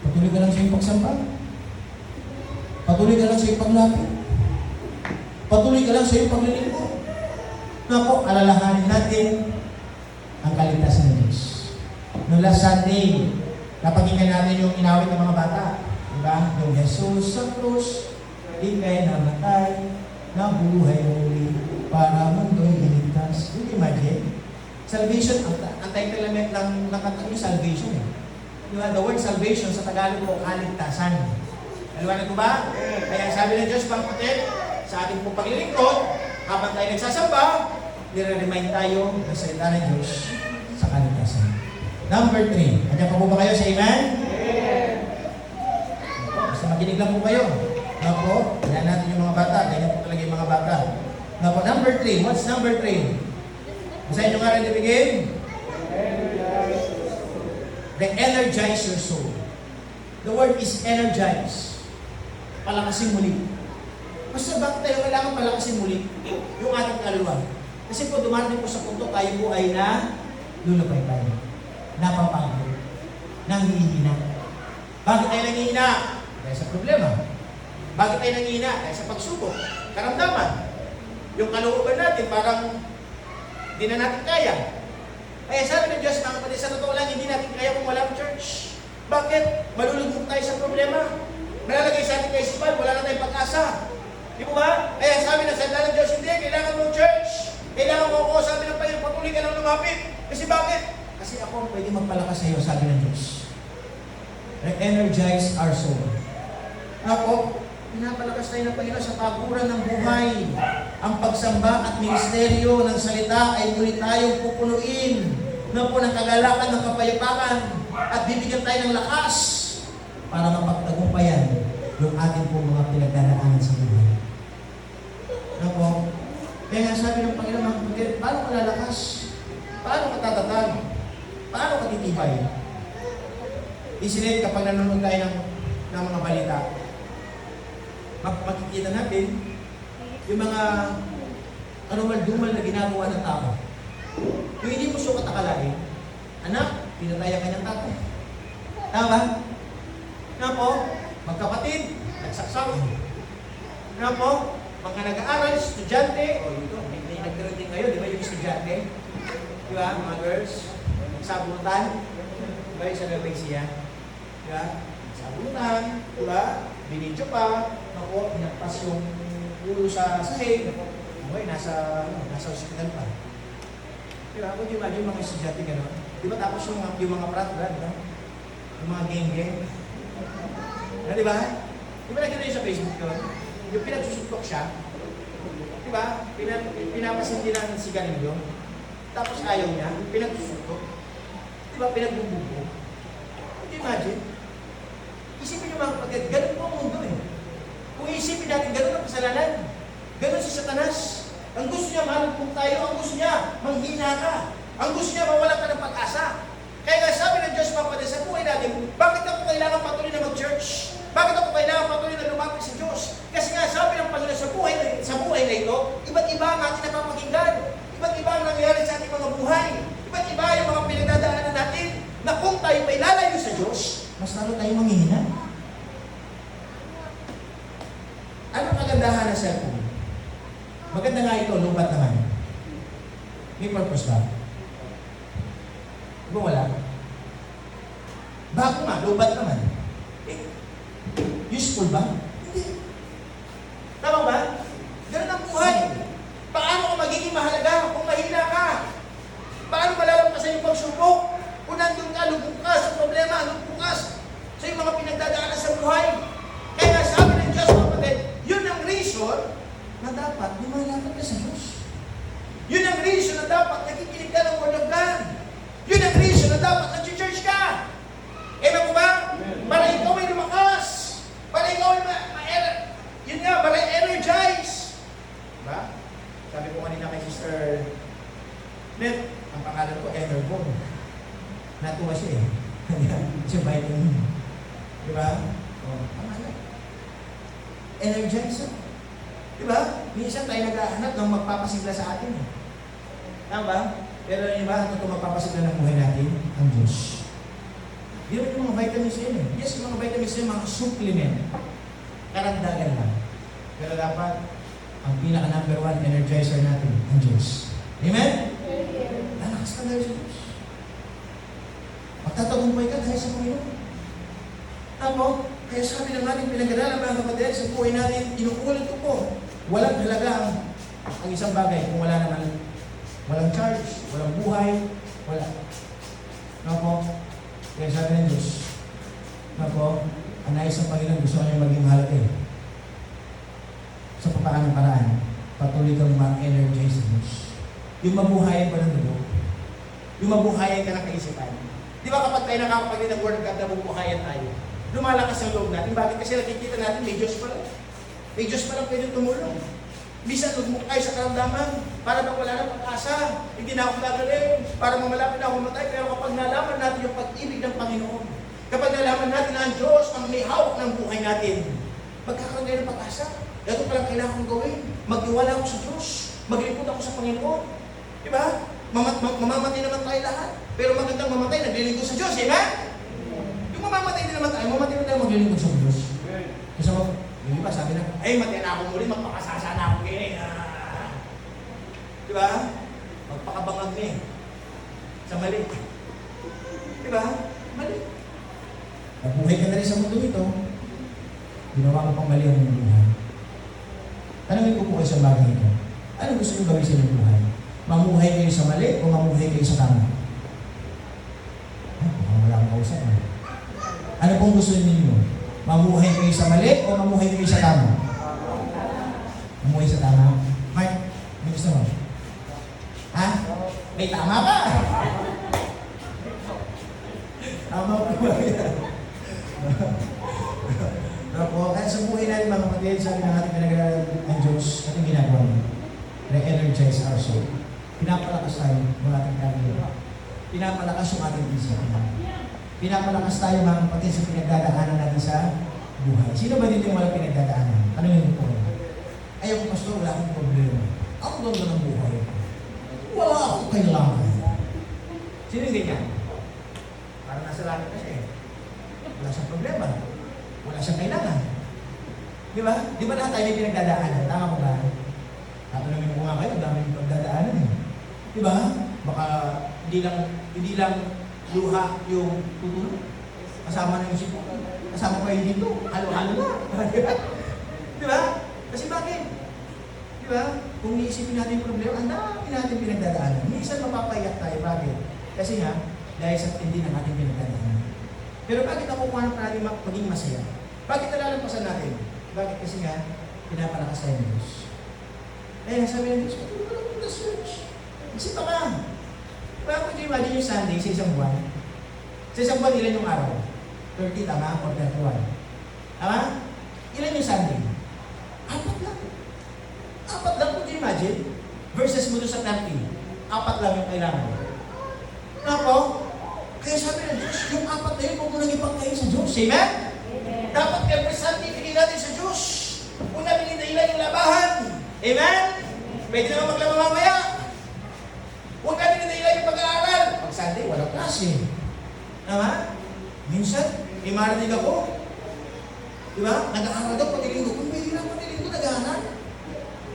Patuloy ka lang sa iyong pagsamba. Patuloy ka lang sa iyong paglapit. Patuloy ka lang sa iyong paglilingkod. Naku, alalahanin natin ang kaligtasan ng Diyos. Noong last Sunday, napakinggan natin yung inawit ng mga bata. Diba? Yung Jesus sa krus, ikay namatay, nabuhay muli, para mundo'y iligtas. Can you imagine? Salvation, ang title ng kanta yung salvation. The word salvation sa Tagalog po, kaligtasan. Naliwanag ko ba? Kaya sabi ng Diyos, mga kapatid, sa ating pong paglilingkod, habang tayo nagsasamba, nire-remind tayo ng salita ng Diyos sa kaligtasan. Number 3. Andiyan pa po ba kayo sa amen? Amen. Basta makinig lang po kayo. Napo, yan natin yung mga bata. Ganyan po talaga yung mga bata. Napo, number 3. What's number 3? Basahin nyo nga rin ibigin. Re-energize your soul. The word is energize. Palakasin muli. Basta bakit tayo kailangan palakasin muli yung ating kaluluwa? Kasi po dumarating po sa punto tayo po ay lulupay tayo. Napapagod. Nanghihina. Bakit tayo nanghihina? Dahil sa problema. Bakit tayo nanghihina? Dahil sa pagsubok. Karamdaman. Yung kalooban natin parang hindi na natin kaya. Kaya sabi ng Diyos, mga kapatid, sa totoo lang, hindi natin kaya kung walang church. Bakit? Malulugmok tayo sa problema. Malalagay sa ating kaisipan, wala na tayong pag-asa. Di ba ba? Kaya sabi ng salita ng Diyos, hindi, kailangan mo church. Kailangan mo ako, sabi ng Panginoon, patuloy ka lang lumapit. Kasi bakit? Kasi ako ang pwede magpalakas sa iyo, sabi ng Diyos. Re-energize our soul. Ako, pinapalakas tayo ng Panginoon sa paguran ng buhay. Ang pagsamba at ministeryo ng salita ay muli tayong pupunuin na po ng kagalakan ng kapayapakan at bibigyan tayo ng lakas para mapagtagumpayan yung ating pong mga pinagdadaanan sa buhay. Ako, kaya nga sabi ng Panginoon, mga kapatid, paano ka lalakas? Paano ka tatatag? Paano ka titibay? Isinit kapag nanonood tayo ng mga balita, makikita natin yung mga anumal-dumal na ginagawa ng tao. Kung hindi mo sukat akalain, anak, pinatay ang kanyang tatay. Tama? Na po, magkapatid, nagsaksak. Na po, mga nag-aaral, estudyante, o ito, may nag-graduate ngayon, di ba yung estudyante? Di ba, mga girls? Nagsabutan. Di ba yung sa Galaxia? Di ba? Nagsabutan. Di ba? Binidyo pa. Ako, pinagpas yung ulo sa sahig. Okay, nasa hospital pa. Di ba? Kung di imagine yung mga estudyante gano'n. Di ba tapos yung mga prat, di ba? Yung mga gang-gang. Di ba? Di ba nakita yun sa Facebook yun? Yung pinagsusutok siya. Di ba? Pinapasindi ng sigarilyo. Tapos ayaw niya. Pinagsusutok. Di ba? Pinagbububo. Kung di imagine, isipin niyo mga kapatid, ganun po ang mundo eh. Kung isipin natin, ganun ang kasalanan. Ganun si Satanas. Ang gusto niya, malugpong tayo. Ang gusto niya, manghina ka. Ang gusto niya, mawalan ka ng pag-asa. Kaya nga sabi ng Diyos, mga kapatid, sa buhay natin, bakit ako kailangan patuloy na mag-church? Bakit ako kailangan patuloy na lumapit sa Diyos? Kasi nga sabi ng Panginoon, sa buhay na ito, iba't iba ang ating napapakinggan. Iba't iba ang nangyayari sa ating mga buhay. Iba't iba yung mga pinagdadaanan natin na kung tayo may lalayo sa Diyos, mas lalo tayo manghihina. Anong kagandahan ng cellphone? Maganda nga ito, lubat naman. May purpose ba? Diba wala? Bago nga, lubat naman. Useful ba? Hindi. Tama ba? Ganun ang buhay. Paano ka magiging mahalaga kung mahina ka? Paano malalampasan yung pagsubok? Kung nandun ka, lubog ka sa problema, lubog ka sa yung mga pinagdadaanan sa buhay. Kaya nga sabi ng Diyos, mga kapatid, yun ang reason na dapat lumalapit ka sa Diyos. Yun ang reason na dapat nakikinig ka ng dapat nag-church ka. Amen po ba? Para ikaw ay lumakas. Para ikaw ay yun nga, para energize. Diba? Sabi ko kanina kay Sister Net, ang pangalan ko, Energon. Natuwa siya eh. Siya vitamin. Diba? Pangalan. Energizer. Diba? Minsan tayo naghahanap ng magpapasigla sa atin. Tama ba? Pero yung iba, ito magpapasigla ng buhay natin? Ang Diyos. Di ba yung mga vitamins yun eh? Yes, yung mga vitamins yun, mga supplement. Karagdagan lang. Pero dapat, ang pinaka number 1 energizer natin, ang Diyos. Amen? Lalakas ka dahil sa Diyos. Magtatagumpay ka dahil sa Panginoon. Tama? Kaya sabi ng ating pinag-aralan mga kapatid, sa buhay natin, inuulit ko po, walang halaga ang isang bagay kung wala naman, walang charge, walang buhay, wala. Tama? Kaya sabi ng Diyos, tama? Ang nais ng Panginoon, gusto niya maging mahal kayo. Sa papaanong paraan, patuloy kang ma-energize sa Diyos. Yung mabuhayan ka ng dugo, yung mabuhayan ka ng kaisipan. Di ba kapag tayo nakakapagin ng Word of God na mabuhayan tayo, lumalakas ang loob natin. Bakit? Kasi nakikita natin, may Diyos pa lang. May Diyos pa lang pwede tumulong. Bisan lugmok tayo sa karamdaman, para bang wala na pag-asa, hindi na ako gagaling, para mamalapit na ako mamatay. Pero kapag nalaman natin yung pag-ibig ng Panginoon, kapag nalaman natin na ang Diyos ang may hawak ng buhay natin, magkakaroon tayo ng pag-asa. Ito palang kailangan kong gawin. Magtiwala ako sa Diyos. Maglipot ako sa Panginoon. Diba? Mamamatay naman tayo lahat. Pero magandang mamatay, naglilingkod sa Diyos. Diba? Yung mamamatay din naman tayo, mamatay na tayo maglilingkod sa Diyos. Kasi yung iba sabi na, ay matay na ako muli, magpakasasa na ako ngayon. Diba? Magpakabangag na eh. Sa mali. Diba? Mali. Nabuhay ka na rin sa mundo ito, ginawa mo pang mali ang iyong buhay. Tanungin ko po kayo sa bagay ito. Ano gusto nyo gawin sa inyong buhay? Mamuhay kayo sa mali o mamuhay kayo sa tama? Wala akong kausap. Ano pong gusto ninyo? Mamuhay kayo sa mali o mamuhay kayo sa tama? Mamuhay sa tama? Mark, may gusto mo? Ha? May tama ka! Tama po ba yan? Kaya sa buhay natin mga kapatid, sabi ng ating pinag-aralan ng Diyos, ating ginagawa niyo, re-energize our soul. Pinapalakas tayo ng ating kaluluwa. Pinapalakas yung ating isip. Pinapalakas tayo mga kapatid sa pinagdadaanan natin sa buhay. Sino ba dito yung walang pinagdadaanan? Ano yung po? Ayaw ko, pastor, wala akong problema. Ang ganda ng buhay. Wala akong kailangan. Sino yung ganyan? Parang nasa langit kasi eh. Wala siyang problema. Wala siyang kailangan. Di ba? Di ba lahat tayo may pinagdadaanan? Tama ko ba? Tatanungin ko nga kayo, dami yung pagdadaanan eh. Di ba? Baka hindi lang luha yung tutulog. Kasama na yung sipo. Kasama pa yun dito. Halo-halo na. Di ba? Kasi bakit? Di ba? Kung iisipin natin yung problema, ang dami natin pinagdadaanan. Minsan mapapayak tayo. Bakit? Kasi nga, dahil sa tindi ng ating pinagdadaanan. Pero bakit nakukuha pa natin maging masaya? Bakit nalalampasan natin? Bakit? Kasi nga, pinapalakas tayo ng Diyos. Eh, sabi ng Diyos, patuloy ka lang punta sa church. Isip ka. Kaya kung imagine yung Sunday sa isang buwan, sa isang buwan, ilan yung araw? 30, tama? Or 31. Tama? Ilan yung Sunday? 4 lang. 4 lang, kung imagine. Versus mo doon sa 30. 4 lang yung kailangan. Ako, kaya sabi ng Diyos, yung 4 na yun, huwag mo nang ipagkain sa Diyos. Amen? Dapat every Sunday, bigyan natin sa Diyos. Kung namin dahilan yung labahan. Amen? Pwede naman maglaba mamaya. Huwag natin dahilan yung pag-aaral. Pag Sunday, walang klase. Tama? Minsan, may marinig ako. Diba? Nag-aaral daw pati linggo. Kung pwede lang pati linggo, nag-aaral.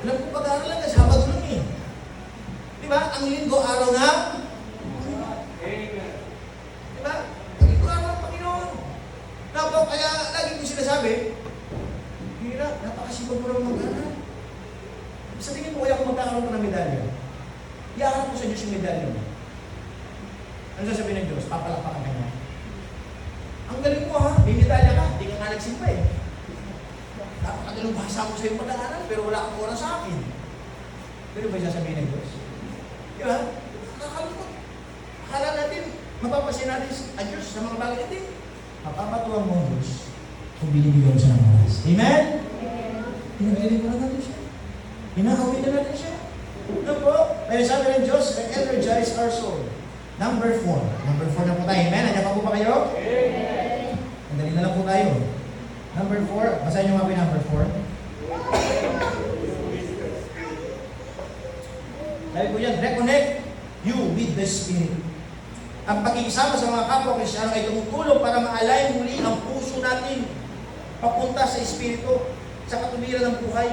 Alam ko pag-aaral lang, Sabado lang eh. Diba? Ang linggo, araw na. Diba? Ang linggo, araw ng Panginoon. Tapos, kaya lagi ko sinasabi, hirap, napakasibag mo lang mag-aaral. Sa tingin mo kaya kung magkakaroon ko ng medalya, iaharap ko sa Diyos yung medalya mo. Ano sasabihin ng Diyos? Papalakpakan ka niya. Ang galing mo ha, may medalya ka, hindi ka nga nagsimpa eh. Napakadalong basa ko sa iyong pag-aaral, pero wala kang oras sa akin. Pero ba sasabihin ng Diyos? Di ba? Nakakalungkot. Akala natin, Mapapasin natin ang Diyos sa mga bagay natin. Mapapatuwang mo ang Diyos kung binibigyan mo siya ng oras. Amen? Pinagalinig mo na natin siya. Hinahawin na natin siya. Ano po? Kaya sabi ng Diyos, energize our soul. Number 4. Number 4 na po tayo. Amen? Nandiyan pa po ba kayo? Amen. Andali na lang po tayo. Number 4. Basahin niyo nga po yung number 4. Sabi ko yan, reconnect you with the Spirit. Ang pakikisama sa mga kapwa Kristyano ay tumutulong para ma-align muli ang puso natin papunta sa Espiritu, sa katuwiran ng buhay.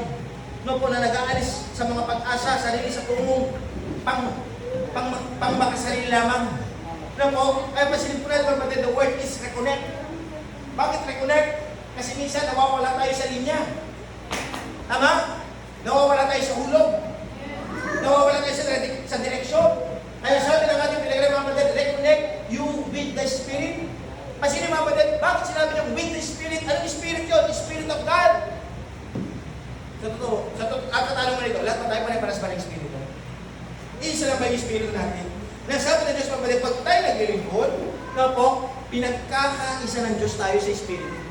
No po na nag-aalis sa mga pag-asa, sarili sa tungong makasarili lamang. No po, kaya pasilip ko na naman the word is reconnect. Bakit reconnect? Kasi minsan nawawala tayo sa linya. Tama? Nawawala tayo sa hulog. Nawawala tayo sa direksyon. Kaya sabi ng ating pinagray mga kapatid, reconnect you with the Spirit. Kasi mga kapatid, bakit sinabi niyo with the Spirit? Anong Spirit yun? The Spirit of God. Sa totoo, ang katanungan nito, lahat na tayo pare-paras pa ng Espiritu. Isa lang ba yung Espiritu natin? Nasabi ng Diyos mga kapatid, pag tayo naglilingkod, na po, pinagkakaisa ng Diyos tayo sa Espiritu.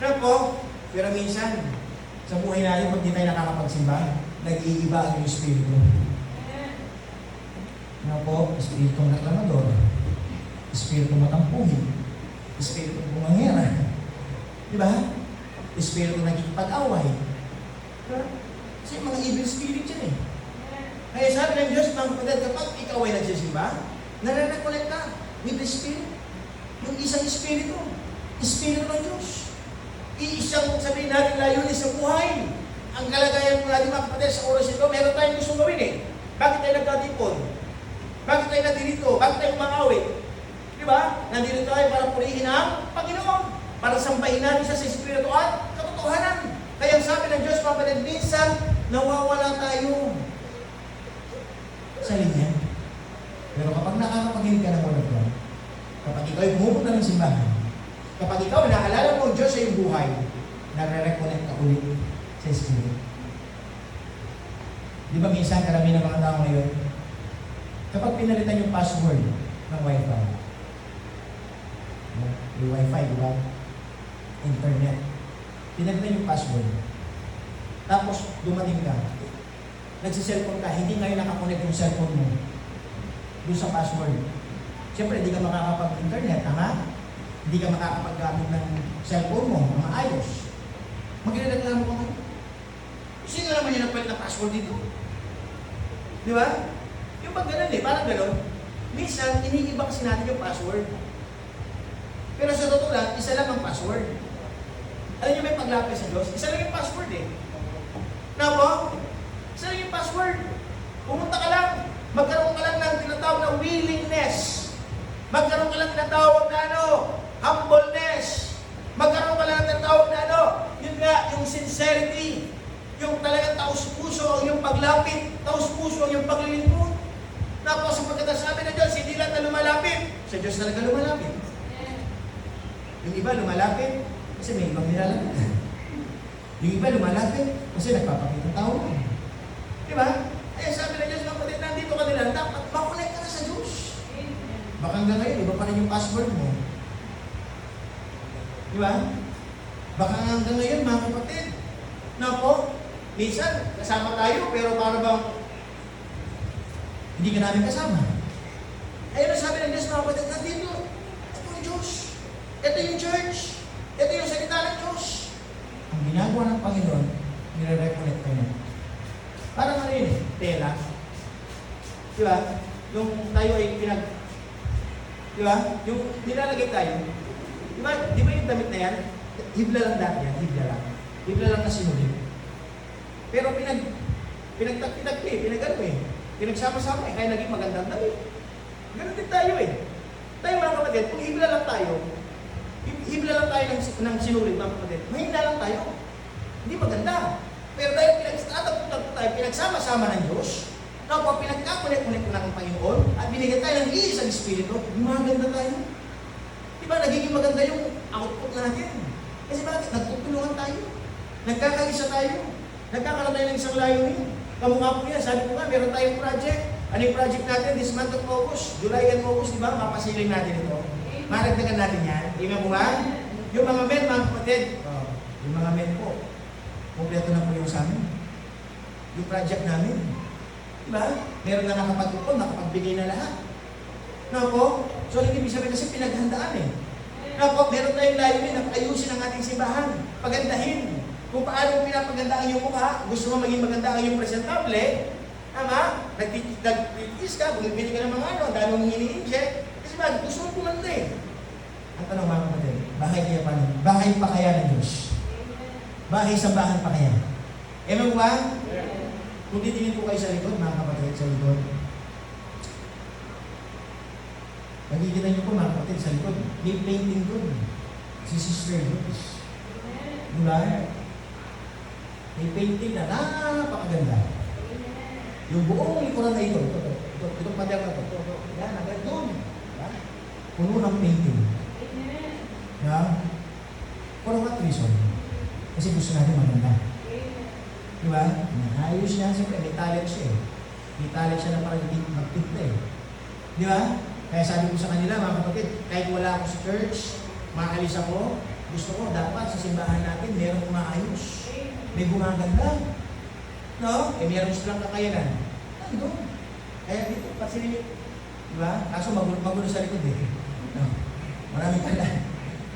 Na po, pero minsan, sa buhay natin, pag di tayo nakakapagsimba, nag-iiba ang yung Espiritu. Na po, Espiritu ng reklamador, Espiritu matampuhin, Espiritu bumangera, di ba? Espiritu nagkikipag-away. Kasi mga evil spirit yan eh. Kaya sabi ng Diyos, mga kapatid, kapag ikaw ay nagsisimba, nare-reconnect ka with the Spirit. Yung isang Espiritu, Espiritu ng Diyos. Iisang sabihin natin layunin sa buhay. Ang kalagayan po natin mga kapatid sa oras ito, meron tayong gustong gawin eh. Bakit tayo nagkatipon? Bakit tayo nandito? Bakit tayo kumangawit? Di ba? Nandito tayo para purihin ang Panginoon. Para sambahin natin siya sa Espiritu at katotohanan. Kaya sabi ng Diyos, mga kapatid, minsan nawawala tayo sa linya. Pero kapag nakakapaginig ka ng wala ko, kapag ikaw ay pumupunta ng simbahan, kapag ikaw naalala mo ang Diyos sa iyong buhay, nare-reconnect ka ulit sa Espiritu. Di ba minsan karamihan ng mga tao ngayon, kapag pinalitan yung password ng Wi-Fi, yung Wi-Fi, di ba? Internet. Pinalitan yung password. Tapos, dumating ka. Nagsiselfone ka, hindi ngayon nakakonect yung cellphone mo doon sa password. Siyempre, hindi ka makakapag-internet, tama? Hindi ka makakapag-gamit ng cellphone mo, maayos. Magreklamo ka ngayon. Sino naman yung nagpalit ng password dito? Di ba? Yung pag ganun eh, parang ganun. Minsan, iniiba kasi natin yung password. Pero sa totoo lang, isa lang ang password. Alam niyo may paglapit sa Diyos? Isa lang yung password eh. Na po? Isa lang yung password. Pumunta ka lang. Magkaroon ka lang ng tinatawag na willingness. Magkaroon ka lang ng tinatawag na humbleness. Magkaroon ka lang ng tinatawag na yun nga, yung sincerity. Yung talagang taus-puso ang yung paglapit. Taus-puso ang yung paglilingkod. Tapos sa pagkatasabi ng Diyos, hindi lang na lumalapit. Sa Diyos talaga lumalapit. Yung iba lumalapit kasi may ibang nilalapit. Yung iba lumalapit kasi nagpapakita tao. Diba? Eh sabi ng Diyos, mga kapatid, nandito ka nila, dapat makonect ka na sa Diyos. Baka hanggang ngayon, iba pa rin yung password mo. Diba? Baka hanggang ngayon, mga kapatid, na po, minsan, kasama tayo, pero para bang hindi ka namin kasama. Ayun ang sabi ng Diyos, mga kapatid, nandito, ito yung Diyos. Ito yung church. Ito yung salita ng Diyos. Ang ginagawa ng Panginoon, nire-reconnect ka niya. Parang ano yun, tela. Diba? Yung tayo ay diba? Yung nilalagay tayo. Diba yung damit na yan? Hibla lang dati yan, hibla lang. Hibla lang na sinulit. Pero pinagsama-sama kaya naging magandang damit. Ganun din tayo eh. Tayo mga kapatid, kung hibla lang tayo ng sinulit mga kapatid, mahina lang tayo. Hindi maganda. Pero dahil pinagsama-sama ng Diyos, na po pinagkakulit-kulit ko ng Panginoon at binigyan tayo ng iisang Espiritu, maganda tayo. Diba, nagiging maganda yung output natin. Kasi bakit? Nagtutulungan tayo. Nagkakaisa tayo. Nagkakaroon tayo ng isang layunin. Kamukha po yan, sabi ko nga, meron tayong project. Ano yung project natin this month of August? July and August, di ba? Mapasiling natin ito. Maragdagan natin yan. Amen po ba? Yung mga men, mga kapatid, yung mga men po, kompleto na po yung sa amin. Yung project namin. Di ba? Meron na nakapag-upon, nakapagbigay na lahat. No po? So, hindi ibig sabihin kasi pinaghandaan eh. No po? Meron tayong layunin na ayusin ang ating simbahan. Pagandahin. Kung paano pinapaganda ang iyong mukha, gusto mo maging maganda ang iyong presentable, tama? Nagtitis ka, bumibili ka ng mga ano, dahil mong ini-inject. Kasi ba, gusto mo pumanda eh. Ang tanong mga kapatid, bahay kaya pa nun? Bahay pa kaya ng Diyos? Bahay sambahan pa kaya? Ewan ba? Kung titingin po kayo sa likod, mga kapatid, sa likod, nakikita niyo po mga kapatid sa likod, may painting doon. Si Sister Rose. Diba? May painting na napakaganda. Yung buong likuran na ito, itong pader na ito, yan, agad doon. Diba? Puno ng painting. Yeah. For what reason? Kasi gusto natin maganda. Diba? Naayos niya, siyempre may talent siya eh. May talent siya na parang magpinta eh. Diba? Kaya sabi ko sa kanila, mga kapatid, kahit wala ako sa church, maalis ako, gusto ko dapat sa simbahan natin merong maayos. May gumaganda. No? Eh meron silang kakayanan. Ano? Kaya dito, pasilin. Diba? Kaso magulo sa likod eh. No? Maraming kala.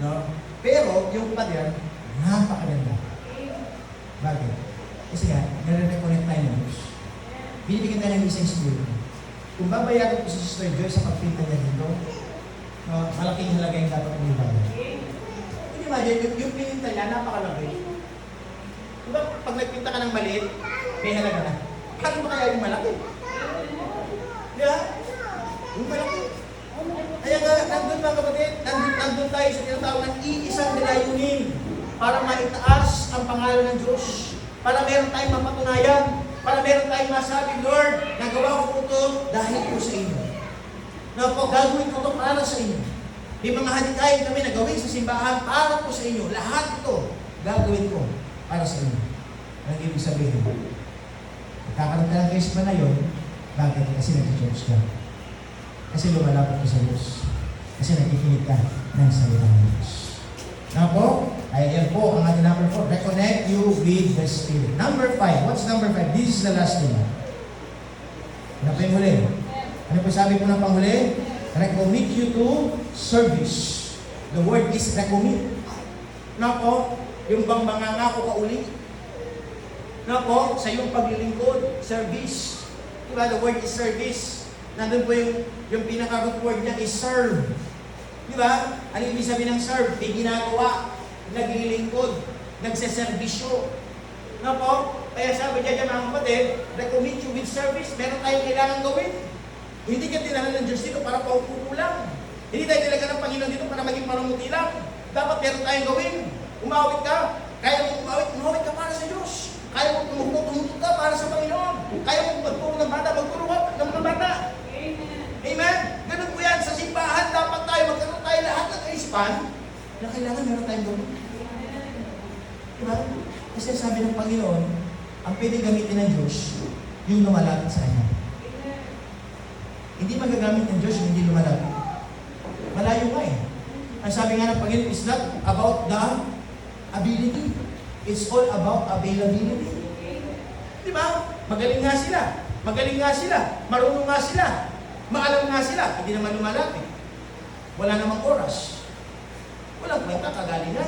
No? Pero, yung pader, napakaganda. Bakit? Kasi nga, nare-reconnect tayo ng Diyos. Binibigyan tayo ng isang siguro. Kung babayaran ko si Sister Joy sa pagpinta niya dito, malaking halaga yung dapat kong ibayan. Kung imagine, yung pininta niya, napakalaki. Diba, pag nagpinta ka ng maliit, may halaga na. Ano ba kaya yung malaki? Diba? Yung malaki. Kaya nga, nandun mga kapatid, nandun tayo sa tinatawag ng iisang nilayunin para maitaas ang pangalan ng Diyos. Para meron tayong mapatunayan. Para meron tayong masabi, Lord, nagawa ko ito dahil po sa inyo. Na po, gagawin ko ito para sa inyo. May mga hadikain kami na gawin sa simbahan para po sa inyo. Lahat ito, gagawin ko para sa inyo. Ang ibig sabihin, kakaroon ka ng case pa na yun, bakit? Kasi nag-church ka. Kasi lumalapit ka sa Diyos. Kasi nakikinig ka ng salita ng Diyos. Na po, ay yan po ang ating number 4. Reconnect you with the Spirit. Number 5. What's number 5? This is the last thing. Ano po yung huli? Ano po sabi po ng panghuli? Recommit you to service. The word is recommit. Na po, yung bang mangangako ka uli. Na po, sa iyong paglilingkod, service. Diba? The word is service. Nandun po yung pinaka-root word niya is serve. Diba? Ano ibig sabihin ng serve? May ginagawa, naglilingkod, nagseservisyo. No po? Kaya sabi niya mga kapatid, recommit you with service. Meron tayong kailangan gawin. Hindi ka tinahan ng Diyos dito para paupo lang. Hindi tayo talaga ng Panginoon dito para maging panunguti lang. Dapat meron tayong gawin. Umawit ka. Kaya mo umawit ka para sa Diyos. Kaya mo tumutok ka para sa Panginoon. Kaya mo magturo ng bata, magturo ka ng mga bata. Amen? Ganun po yan. Sa simbahan, dapat tayo, magkaroon tayo lahat ng kaisipan na kailangan meron tayong gawin. Diba? Kasi sabi ng Panginoon, ang pwedeng gamitin ng Diyos, yung lumalapit sa Kanya. Hindi magagamit ng Diyos yung hindi lumalapit. Malayo ka eh. Ang sabi nga ng Panginoon, it's not about the ability. It's all about availability. Diba? Magaling nga sila. Magaling nga sila. Marunong nga sila. Maalam nga sila, hindi naman lumalapit. Wala namang oras. Walang kwenta, kagalingan.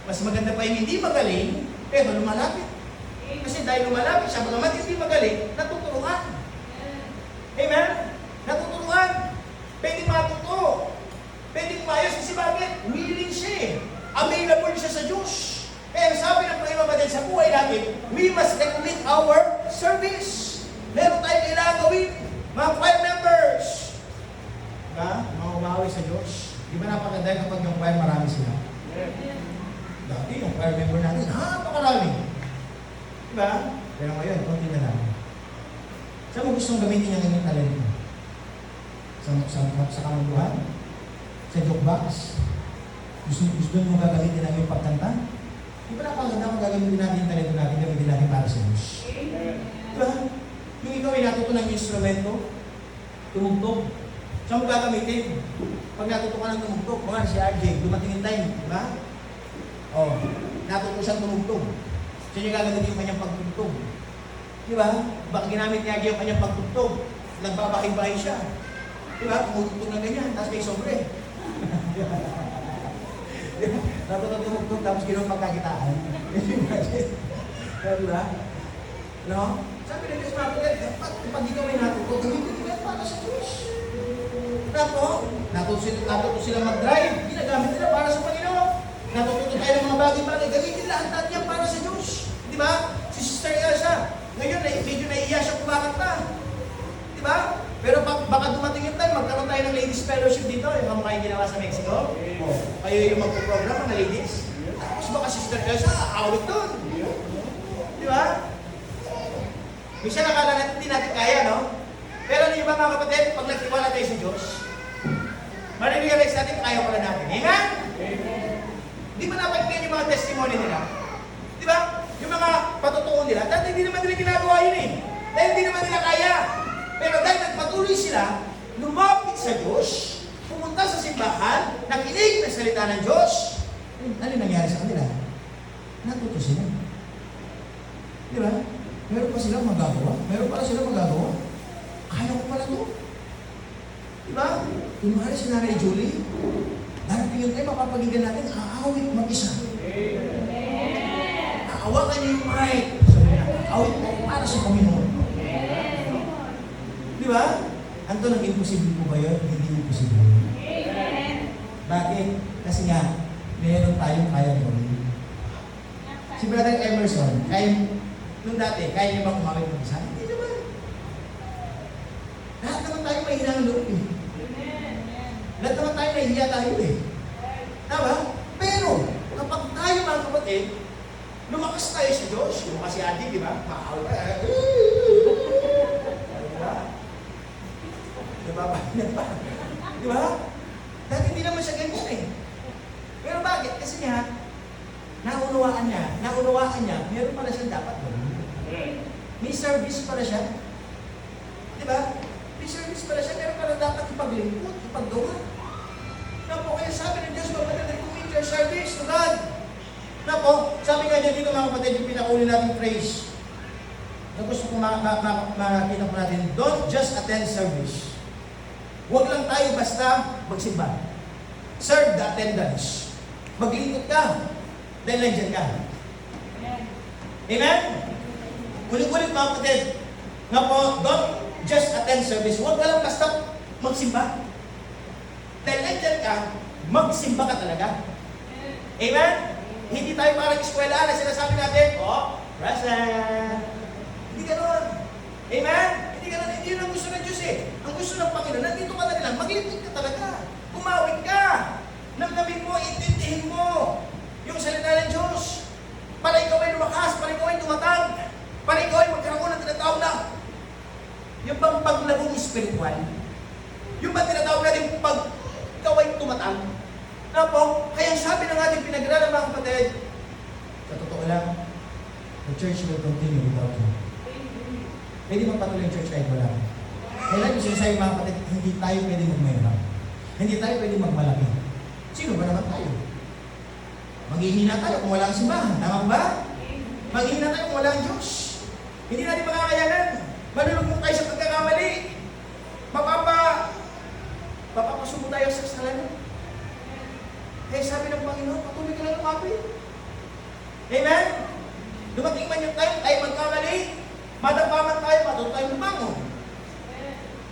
Mas maganda pa yung hindi magaling, pero lumalapit. Kasi dahil lumalapit siya, bagamat hindi magaling, natuturuan. Amen? Natuturuan. Pwedeng matuto. Pwedeng maayos kasi bakit? Willing siya eh. Available siya sa Diyos. Kaya sabi ng Panginoon natin sa buhay natin, we must recommit our service. Meron tayong kailangan gawin. Mga choir members! Diba? Mga umawi sa Diyos. Di ba napakaganda kapag yung choir marami sila? Dati yung choir member natin, napakarami. Diba? Pero ngayon, konti na lang. Saan mo gustong gamitin yung inyong talento? Sa kamuluhan? Sa jukebox? Gusto mo gagamitin ang iyong pagkanta? Di ba napakaganda kung gagamitin natin yung talento natin, gamitin natin para sa Diyos? Diba? Yung ikaw ay natuto ng instrumento, tumugtog. Saan mo gagamitin? Pag natuto ka ng tumugtog, mga si RJ, dumating yung time, di ba? Oh, natuto siyang tumugtog. Saan niya gagamitin yung kanyang pagtugtog? Di ba? Baka ginamit niya yung kanyang pagtugtog, nagbabahay-bahay siya. Di ba? Tumugtog na ganyan, tapos may sobre. Natuto tumugtog, tapos ginawa pagkakitaan. Di ba? No? Sabi ng Diyos, mga kapatid, kapag ikaw ay natuto, gamitin nila para sa Diyos. Natuto sila mag-drive, ginagamit nila para sa Panginoon. Natututo tayo ng mga bagay-bagay, gamitin nila ang lahat yan para sa Diyos. Di ba? Si Sister Elsa, ngayon medyo naiiya siya kumakanta. Di ba? Pero baka dumating yung time, magkaroon tayo ng ladies fellowship dito, yung kamukha yung ginawa sa Mexico. Kayo yung magpo-program, mga ladies. Tapos baka Sister Elsa, awit doon. Di ba? Minsan nakala natin, hindi natin kaya, no? Pero ano yung mga kapatid, pag nagtiwala tayo sa Diyos, marirealize natin, kaya pala natin. Amen? Di ba napagpigyan yung mga testimony nila? Di ba? Yung mga patutuon nila, dahil hindi naman nila ginagawa yun eh. Dahil hindi naman nila kaya. Pero dahil nagpatuloy sila, lumapit sa Diyos, pumunta sa simbahan, nakinig ng salita ng Diyos, ano nangyari sa kanila? Natuto sila. Di ba? Meron pa silang magagawa. Meron pala silang magagawa. Kaya ko pala to. Diba? Kunwari si Nanay Julie, darating yung tayo, mapapagigyan natin, aawit mag-isa. Aawakan niyo yung mic. Sabi niya, aawit mo para sa Panginoon. Diba? Anto, nag-imposible po ba yun? Hindi imposible. Bakit? Kasi nga, meron tayong kaya gawin. Si Brother Emerson, nung dati, kaya niya bang umawit mag-isa? Hindi naman. Lahat naman tayo may hinang loob eh. Lahat naman tayo nahihiya tayo eh. Tama? Pero, kapag tayo mga kapatid, lumakas tayo sa Diyos. Lumakas si Adi, di ba? Makakawin ka. Diba? Diba? Diba? Dati hindi naman siya ganyan eh. Pero bakit? Kasi nga, naunawaan niya, meron pala siyang dapat gawin. May service pala siya. Diba? May service pala siya, meron pala dapat ipaglingkod, ipaggawa. Napo, kaya sabi ng Diyos, kapatid, commit your service to God. Napo, sabi nga dyan dito mga kapatid, yung pinakauli natin phrase. Na gusto ko makita po natin, don't just attend service. Huwag lang tayo basta magsimba. Serve the attendance. Maglingkod ka. Dahil nandiyan ka. Amen? Ulit-ulit mga kapatid. Nga po, don't just attend service. Huwag ka lang basta magsimba. Dahil nandiyan ka, magsimba ka talaga. Amen? Hindi tayo parang eskwela na sinasabi natin, oh, present. Hindi ganoon. Amen? Hindi ganoon. Hindi yun ang gusto ng Diyos eh. Ang gusto ng Panginoon, nandito ka na lang, maglingkod ka talaga. Kumawit ka. Namnamin mo, intindihin mo yung salita ng Diyos. Para ikaw ay lumakas, para ikaw ay tumatag, para ikaw ay magkaroon ng tinatawag na yung bang paglabong spiritual. Yung bang tinatawag natin pag ikaw ay tumatag. Na po, kaya sabi ng ating pinag-aralan mga kapatid, sa totoo lang, the church will continue without you. Pwede magpatuloy yung church kahit wala. Kailan yung sinasabi mga kapatid, hindi tayo pwede magmayroon. Hindi tayo pwede magmalaki. Sino ba naman tayo? Maghihina tayo kung walang simbahan. Tama ba? Maghihina tayo kung walang Diyos. Hindi natin makakayanan. Malulugmok tayo sa pagkakamali. Papapasubo tayo sa kasalanan. Kaya sabi ng Panginoon, patuloy ka lang lumapit. Amen? Dumating man yung time, tayo magkamali. Madapaman tayo, matuto tayo lumangon.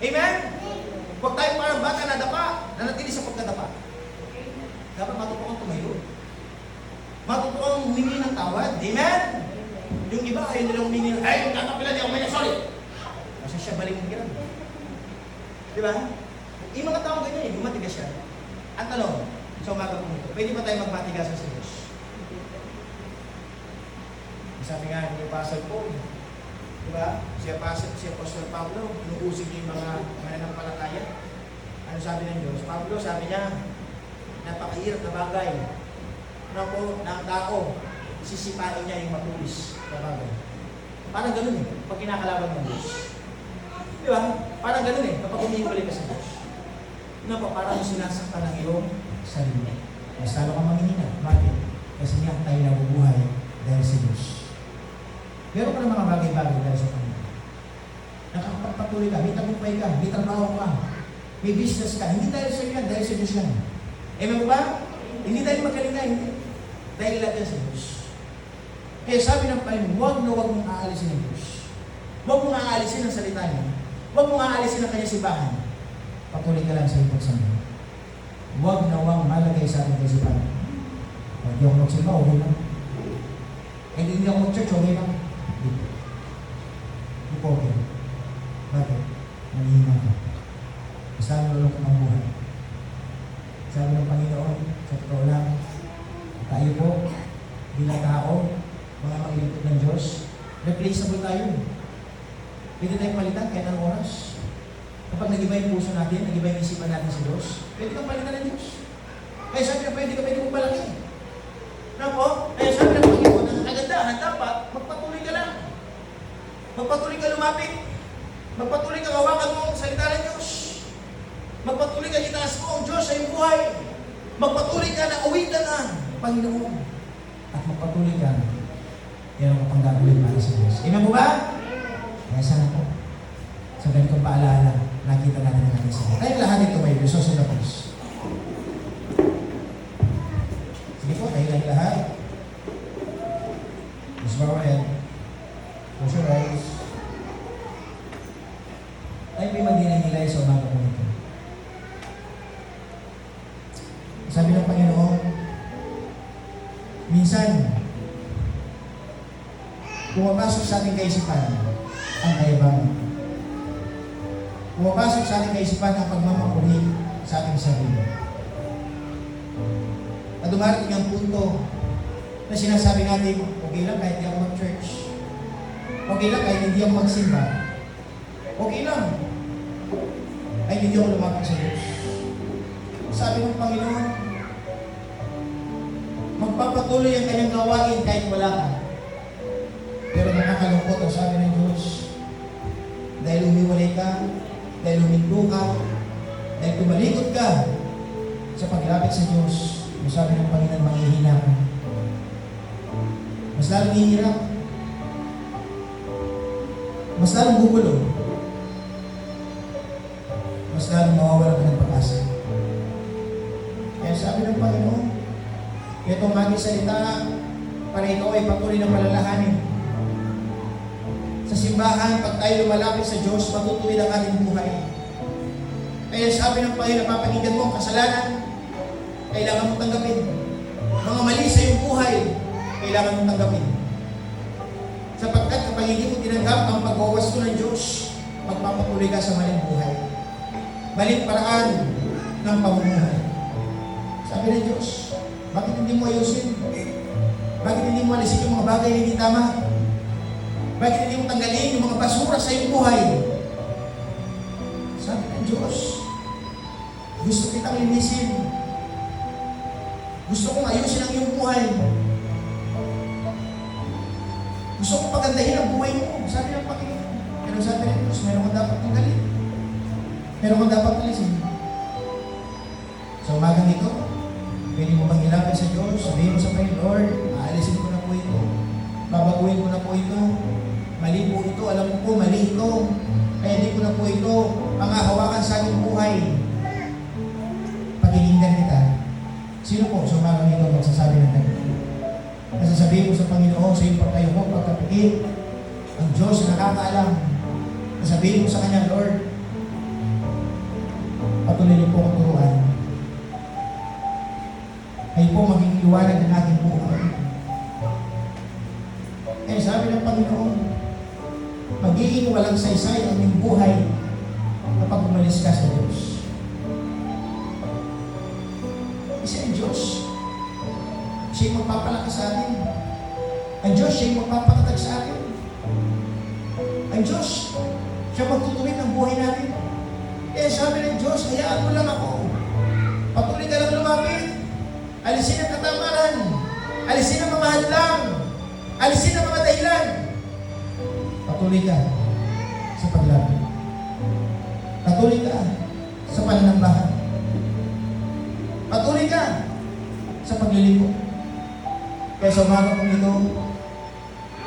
Amen? Huwag tayo parang bata na dapa, nanatili sa pagkadapa. Dapat matuto kang tumayo. Matuto kang humingi ng tawad. Amen? Yung iba, ayaw nilang humingi ng, ay, yung tatapilan niya, umaya, sorry. Kasi siya balik ng ginag. Di ba? Yung mga tao ganyan eh, lumatigas siya. Ang tanong, sa umaga po nito, pwede ba tayo magmatigasan sa Diyos? Sabi nga, yung Apostle Paul, di ba? Si Apostle Pablo, inuusig niya yung mga mananampalataya. Ano sabi ng Diyos? Pablo, sabi niya, napakahirap na bagay. Ano po, na ang tao, sisipain niya yung matulis na bagay. Parang ganun eh, pag kinakalaban ng Diyos. Di ba? Parang ganun eh, kapag umihiwalay ka sa Diyos. Ano pa, parang sinasaktan ng iyong sarili. Mas lalo kang manghihina. Bakit? Kasi nga tayo nabubuhay dahil sa Diyos. Meron ka ng mga bagay-bagay dahil sa Panginoon. Nakapagpatuloy ka, may tagumpay ka, may trabaho ka, may business ka. Hindi dahil sa iyo yan, dahil sa Diyos yan. Amen mo ba? Hindi dahil magaling ka, hindi. Dahil lahat yan sa Diyos. Kaya sabi ng Panginoon, huwag na huwag mong aalisin ng Diyos. Huwag mong aalisin ang salita niya. Huwag mong aalisin ang kanyang simbahan. Patuloy ka lang sa ipag sa mga. Huwag na huwag malagay sa ating kaisipan. Huwag di ako magsimba, okay lang. Hindi ako mag-church, okay lang. Hindi po okay. Bakit? Manihina ka. Basta nalulong ka ng buhay. Sabi ng Panginoon, sa totoo lang, tayo po, bilang tao, mga maglingkod ng Diyos, replaceable tayo. Pwede tayong palitan kahit anong oras. Kapag nag-iba yung puso natin, nag-iba yung isipan natin sa Diyos, pwede kang palitan ng Diyos. Kaya sabi na pwede mong malaki. Ano po? Kaya sabi ng Panginoon, ang kagandahan dapat, magpatuloy ka lang. Magpatuloy ka lumapit. Magpatuloy ka hawakan mo ang salita ng Diyos. Magpatuloy ka itaas mo ang Diyos sa iyong buhay. Magpatuloy ka na awitan ang Panginoon. At magpatuloy ka, yan ang kapang gagawin para sa Diyos. Amen mo ba? Kaya sana po, sa ganitong paalala, nakita natin ang ating salita. Tayong lahat ito may resource na Diyos. Sige po, tayo lang lahat. Let's bow our head. Close your eyes. Tayo may magdinahilay sa umaga po nito. Sabi ng Panginoon, minsan, pumapasok sa ating kaisipan ang kayabang. Pumapasok sa ating kaisipan ang pagmamapuri sa ating sarili. At dumarating ang punto na sinasabi natin, okay lang kahit hindi ako mag-church. Okay lang kahit hindi ako magsimba. Okay lang. Ay hindi ako lumapit sa Diyos. Sabi ng Panginoon, magpapatuloy ang kanyang gawain kahit wala ka. Pero nakakalungkot ang sabi ng Diyos. Dahil umiwalay ka, dahil huminto ka, dahil tumalikod ka sa paglapit sa Diyos, yung sabi ng Panginoon, manghihina ka. Mas lalong hihirap. Mas lalong gugulo. Mas lalong mawawala ka ng pag-asa. Kaya sabi ng Panginoon, itong aking salita para ikaw ay patuloy na palalahanin. Sa simbahan, pag tayo lumalapit sa Diyos, matutuwid ang ating buhay. Kaya sabi ng Panginoon, napapakinggan mo ang kasalanan, kailangan mong tanggapin. Mga mali sa iyong buhay, kailangan mong tanggapin. Sapagkat kapag hindi mo tinanggap ang pagwawasto ng Diyos, magpapatuloy ka sa maling buhay. Maling paraan ng pamumuhay. Sabi ng Diyos, bakit hindi mo ayusin? Bakit hindi mo alisin yung mga bagay na hindi tama? Bakit hindi mo tanggalin yung mga basura sa iyong buhay? Sabi ng Diyos, gusto kitang linisin. Gusto kong ayusin ang iyong buhay. Gusto kong pagandahin ang buhay mo. Sabi ng Panginoon. Pero sabi ng Diyos, meron kang dapat tanggalin. Meron kang dapat alisin. Sa umagang ito, pwede mo bang ilapit sa Diyos? Sabihin mo sa Panginoon, Lord, aalisin ko na po ito. Babaguhin ko na po ito. Mali po ito. Alam ko po, mali ito. Kaya hindi ko na po ito pangahawakan sa aking buhay. Pagiginggan kita. Sino po sa umagang ito magsasabi ng ganito? Nasasabihin mo sa Panginoon sa iyong pagtayo mo, pagkapikit, ang Diyos na nakakaalam. Nasabihin mo sa Kanya, Lord, patuloy niyo po ang turuan. Kayo po maging liwanag ng ating buhay. Eh, sabi ng Panginoon, magiging walang saysay ang iyong buhay kapag umalis ka sa Diyos. Kasi ang Diyos, siya'y magpapalaki sa atin. Ang Diyos, siya'y magpapatatag sa atin. Ang Diyos, siya magtutuwid ng buhay natin. Eh, sabi ng Diyos, hayaan mo lang ako. Patuloy ka lang lumapit. Alisin ang katamaran. Alisin ang mga hadlang. Alisin ang mga dahilan. Patuloy ka sa paglapit. Patuloy ka sa pananambahan. Patuloy ka sa paglilingkod. Kaya sa umaga kong ito,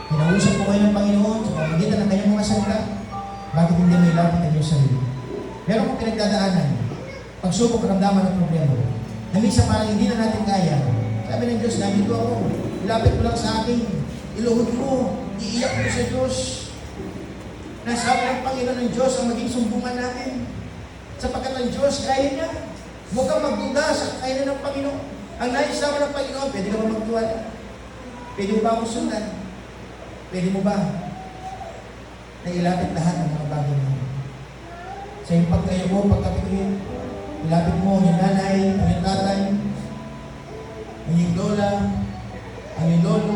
kinausap ko kayo ng Panginoon sa pamagitan ng kanyang mga salita. Bakit hindi may lapit ang iyong sarili? Meron kong pinagdadaanan, pagsubok, karamdaman ng problema. Na minsan parang hindi na natin kaya. Sabi ng Diyos, nandito ako. Ilapit mo lang sa akin. Iluhod mo. Iiyak mo sa Diyos. Nasabi ng Panginoon ng Diyos ang maging sumbungan natin. Sapagkat ang Diyos, kaya niya. Huwag kang magduda sa kaya ng Panginoon. Ang nais naman ng Panginoon, pwede ka ba magtuwala? Pwede mo ba akong sundan? Pwede mo ba na ilapit lahat ng mga bagay mo? Sa iyong pagkayo mo, pagkapituhin, ilapit mo ang iyong nanay, ang iyong tatay, ang iyong lola, ang iyong lolo,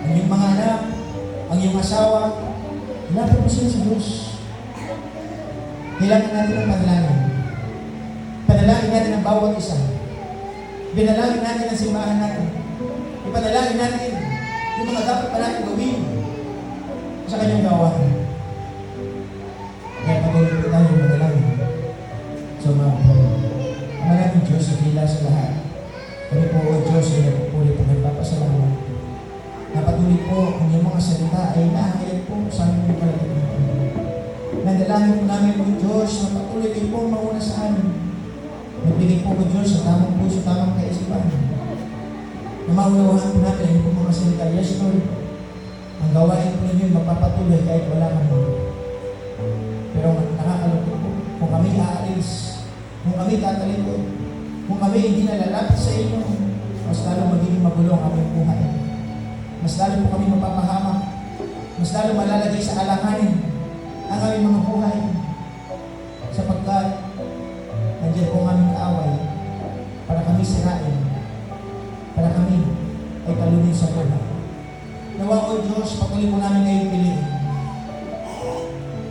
ang iyong mga anak, ang iyong asawa. Ilapit mo sila sa Diyos. Kailangan natin ang panalangin. Panalangin natin ang bawat isa. Binalangin natin ang simbahan natin. Ipanalangin natin yung mga dapat pa natin gawin sa kanyang gawain. Kaya patuloy po tayo manalangin. So mga po, ang maraming Diyos sa hila sa lahat. Kami po o Diyos ay nagpupulit at nagpapasalamat. Napatuloy po ang iyong mga salita ay nahayag po sa aming palagay. Nandalangin po namin po Diyos na patuloy kayo po mauna sa amin. Nagbigay po ko Diyos sa tamang puso, tamang kaisipan. Na maunawahan po namin ang iyong mga salita. Yes, Lord. Ang gawain po ninyo magpapatuloy kahit wala man mo. Pero nakakalungkot po. Kung kami aalis, kung kami tatalikod, kung kami hindi nalalapit sa inyo, mas lalo magiging magulo ang aming buhay. Mas lalo po kami mapapahamak. Mas lalo malalagay sa alanganin ang aming mga buhay. Sapagkat nandiyan po ang aming kaaway para kami sirain, para kami ay talunin sa buhay. Nawa o Diyos, patuloy po namin kayo piliin.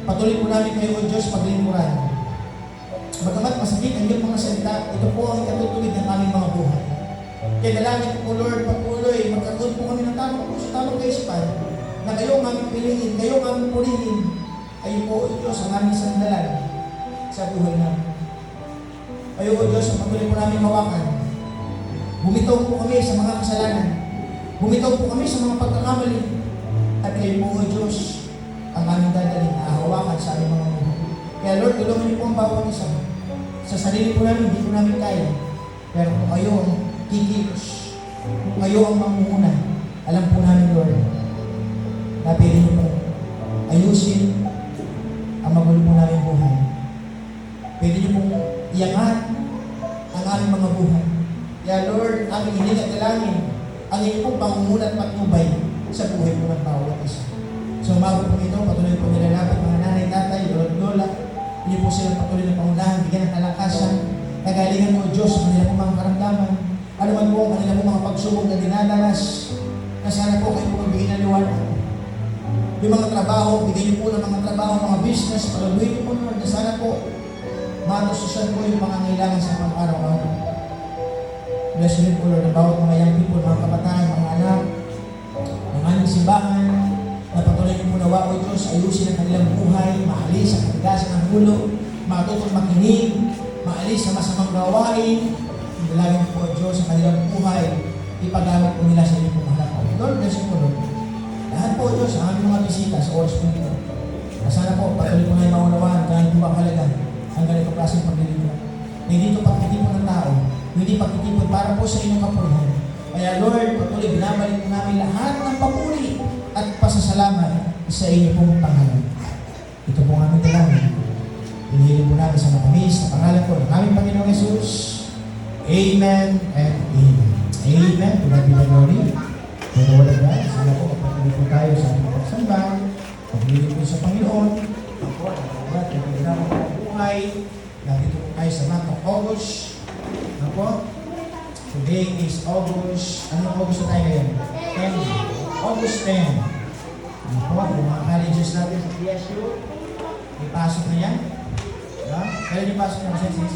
Patuloy po namin kayo o Diyos paglingkuran. Bagamat masakit ang iyong mga salita, ito po ang ikatutuwid ng aming mga buhay. Kaya dalangin po Lord, patuloy, magkaroon po kami ng tamang puso, tamang kaisipan, na kayo ang aming piliin, kayo ang aming purihin. Kayo po o Diyos ang aming sandalan sa buhay namin. Kayo o Diyos, ang patuloy po namin hawakan. Bumitaw po kami sa mga kasalanan. Bumitaw po kami sa mga pagkakamali. At kayo po o Diyos, ang aming dadalhin na hawakan sa aming mga buhay. Kaya Lord, tulungan niyo po ang bawat isa. Sa sarili po namin, hindi po namin kaya. Pero kung kayo ang kikilos, kung kayo ang mamumuna, alam po namin Lord, na pwede niyo po ayusin ang magulo po namin buhay. Pwede niyo pong iangat ang aming mga buhay. Kaya Lord, aming hiling at dalangin ang inyong pong pangunguna at patnubay sa buhay po ng bawat isa. So umaga po ito, patuloy po nilalapit mga nanay, tatay, lolo, lola. Hindi po silang patuloy na pangunahan, bigyan ng kalakasan. Nagalingan mo Diyos sa kanilang mga karamdaman. Ano man po ang kanilang mga pagsubok na dinadanas. Na sana po kayo po magbigay ng liwanag. Yung mga trabaho, bigyan niyo po ng mga trabaho, mga business, palabuhin niyo po Lord, na sana po matususan po yung mga ngailangan sa pang-araw-araw. Bless you po Lord, na bawat mga young people, mga kabataan, mga anak, ng aming simbahan, na patuloy niyo po nawa o Diyos, ayusin ang kanilang buhay, maalis sa katigasan ng ulo, matutong makinig, maalis sa masamang gawain, dalangin po o Diyos sa kanilang buhay, ipagamit po nila sa inyong pumahalapaw. Lord, bless you po Lord. Lahat po Diyos, ang aming mga bisita sa oras po dito. Sana po, patuloy po ngayon maunawaan, kaya po ang halaga ang ganito klaseng paglilingkod. Hindi ito pagtitipon ng tao, hindi pagtitipon para po sa inyong kapurihan. Kaya Lord, patuloy binabalik po namin lahat ng papuri at pasasalamat sa inyo pong pangalan. Ito po ang aming dalangin. Pinili po namin sa matamis na pangalan po ng aming Panginoong Jesus. Amen and amen. Amen. To God be the glory. For the word of God. Sana po, patuloy po tayo sa ating pagsamba. Pagpili po sa Panginoon. Ako, at ang pagkakama ng buhay. Nandito po tayo sa month of August. Ako, today is August. Anong August na tayo ngayon? 10. August 10. Ako, yung mga colleges natin sa PSU. May pasok na yan. Diba? Kailan yung pasok ng census?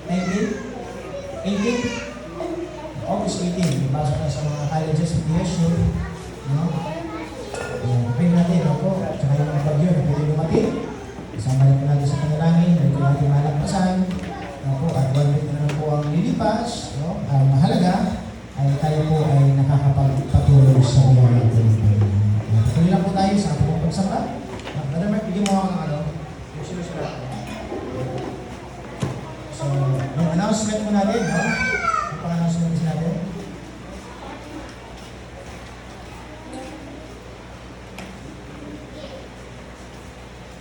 19? 18? August 18. May pasok na sa mga colleges sa PSU. No? Pray natin ako, tsaka yung mga bagyo na pwede dumating. Kasama rin po natin sa panalangin, ito natin malagpasan. Opo, at 1 week na naman po ang lilipas. No? Ang mahalaga ay tayo po ay nakakapagpatuloy sa biyaya ng Panginoon. Tuloy lang po tayo sa ating pagsamba. Brother Mark, bigyan mo ang yung sinusulat ko. So, yung announcement mo natin, no? Yung pang-announcement natin.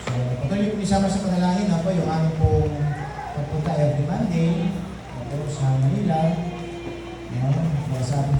So, patuloy po isama sa panalangin na po yung aming pong pagpunta every Monday sa Manila. No? Sa ating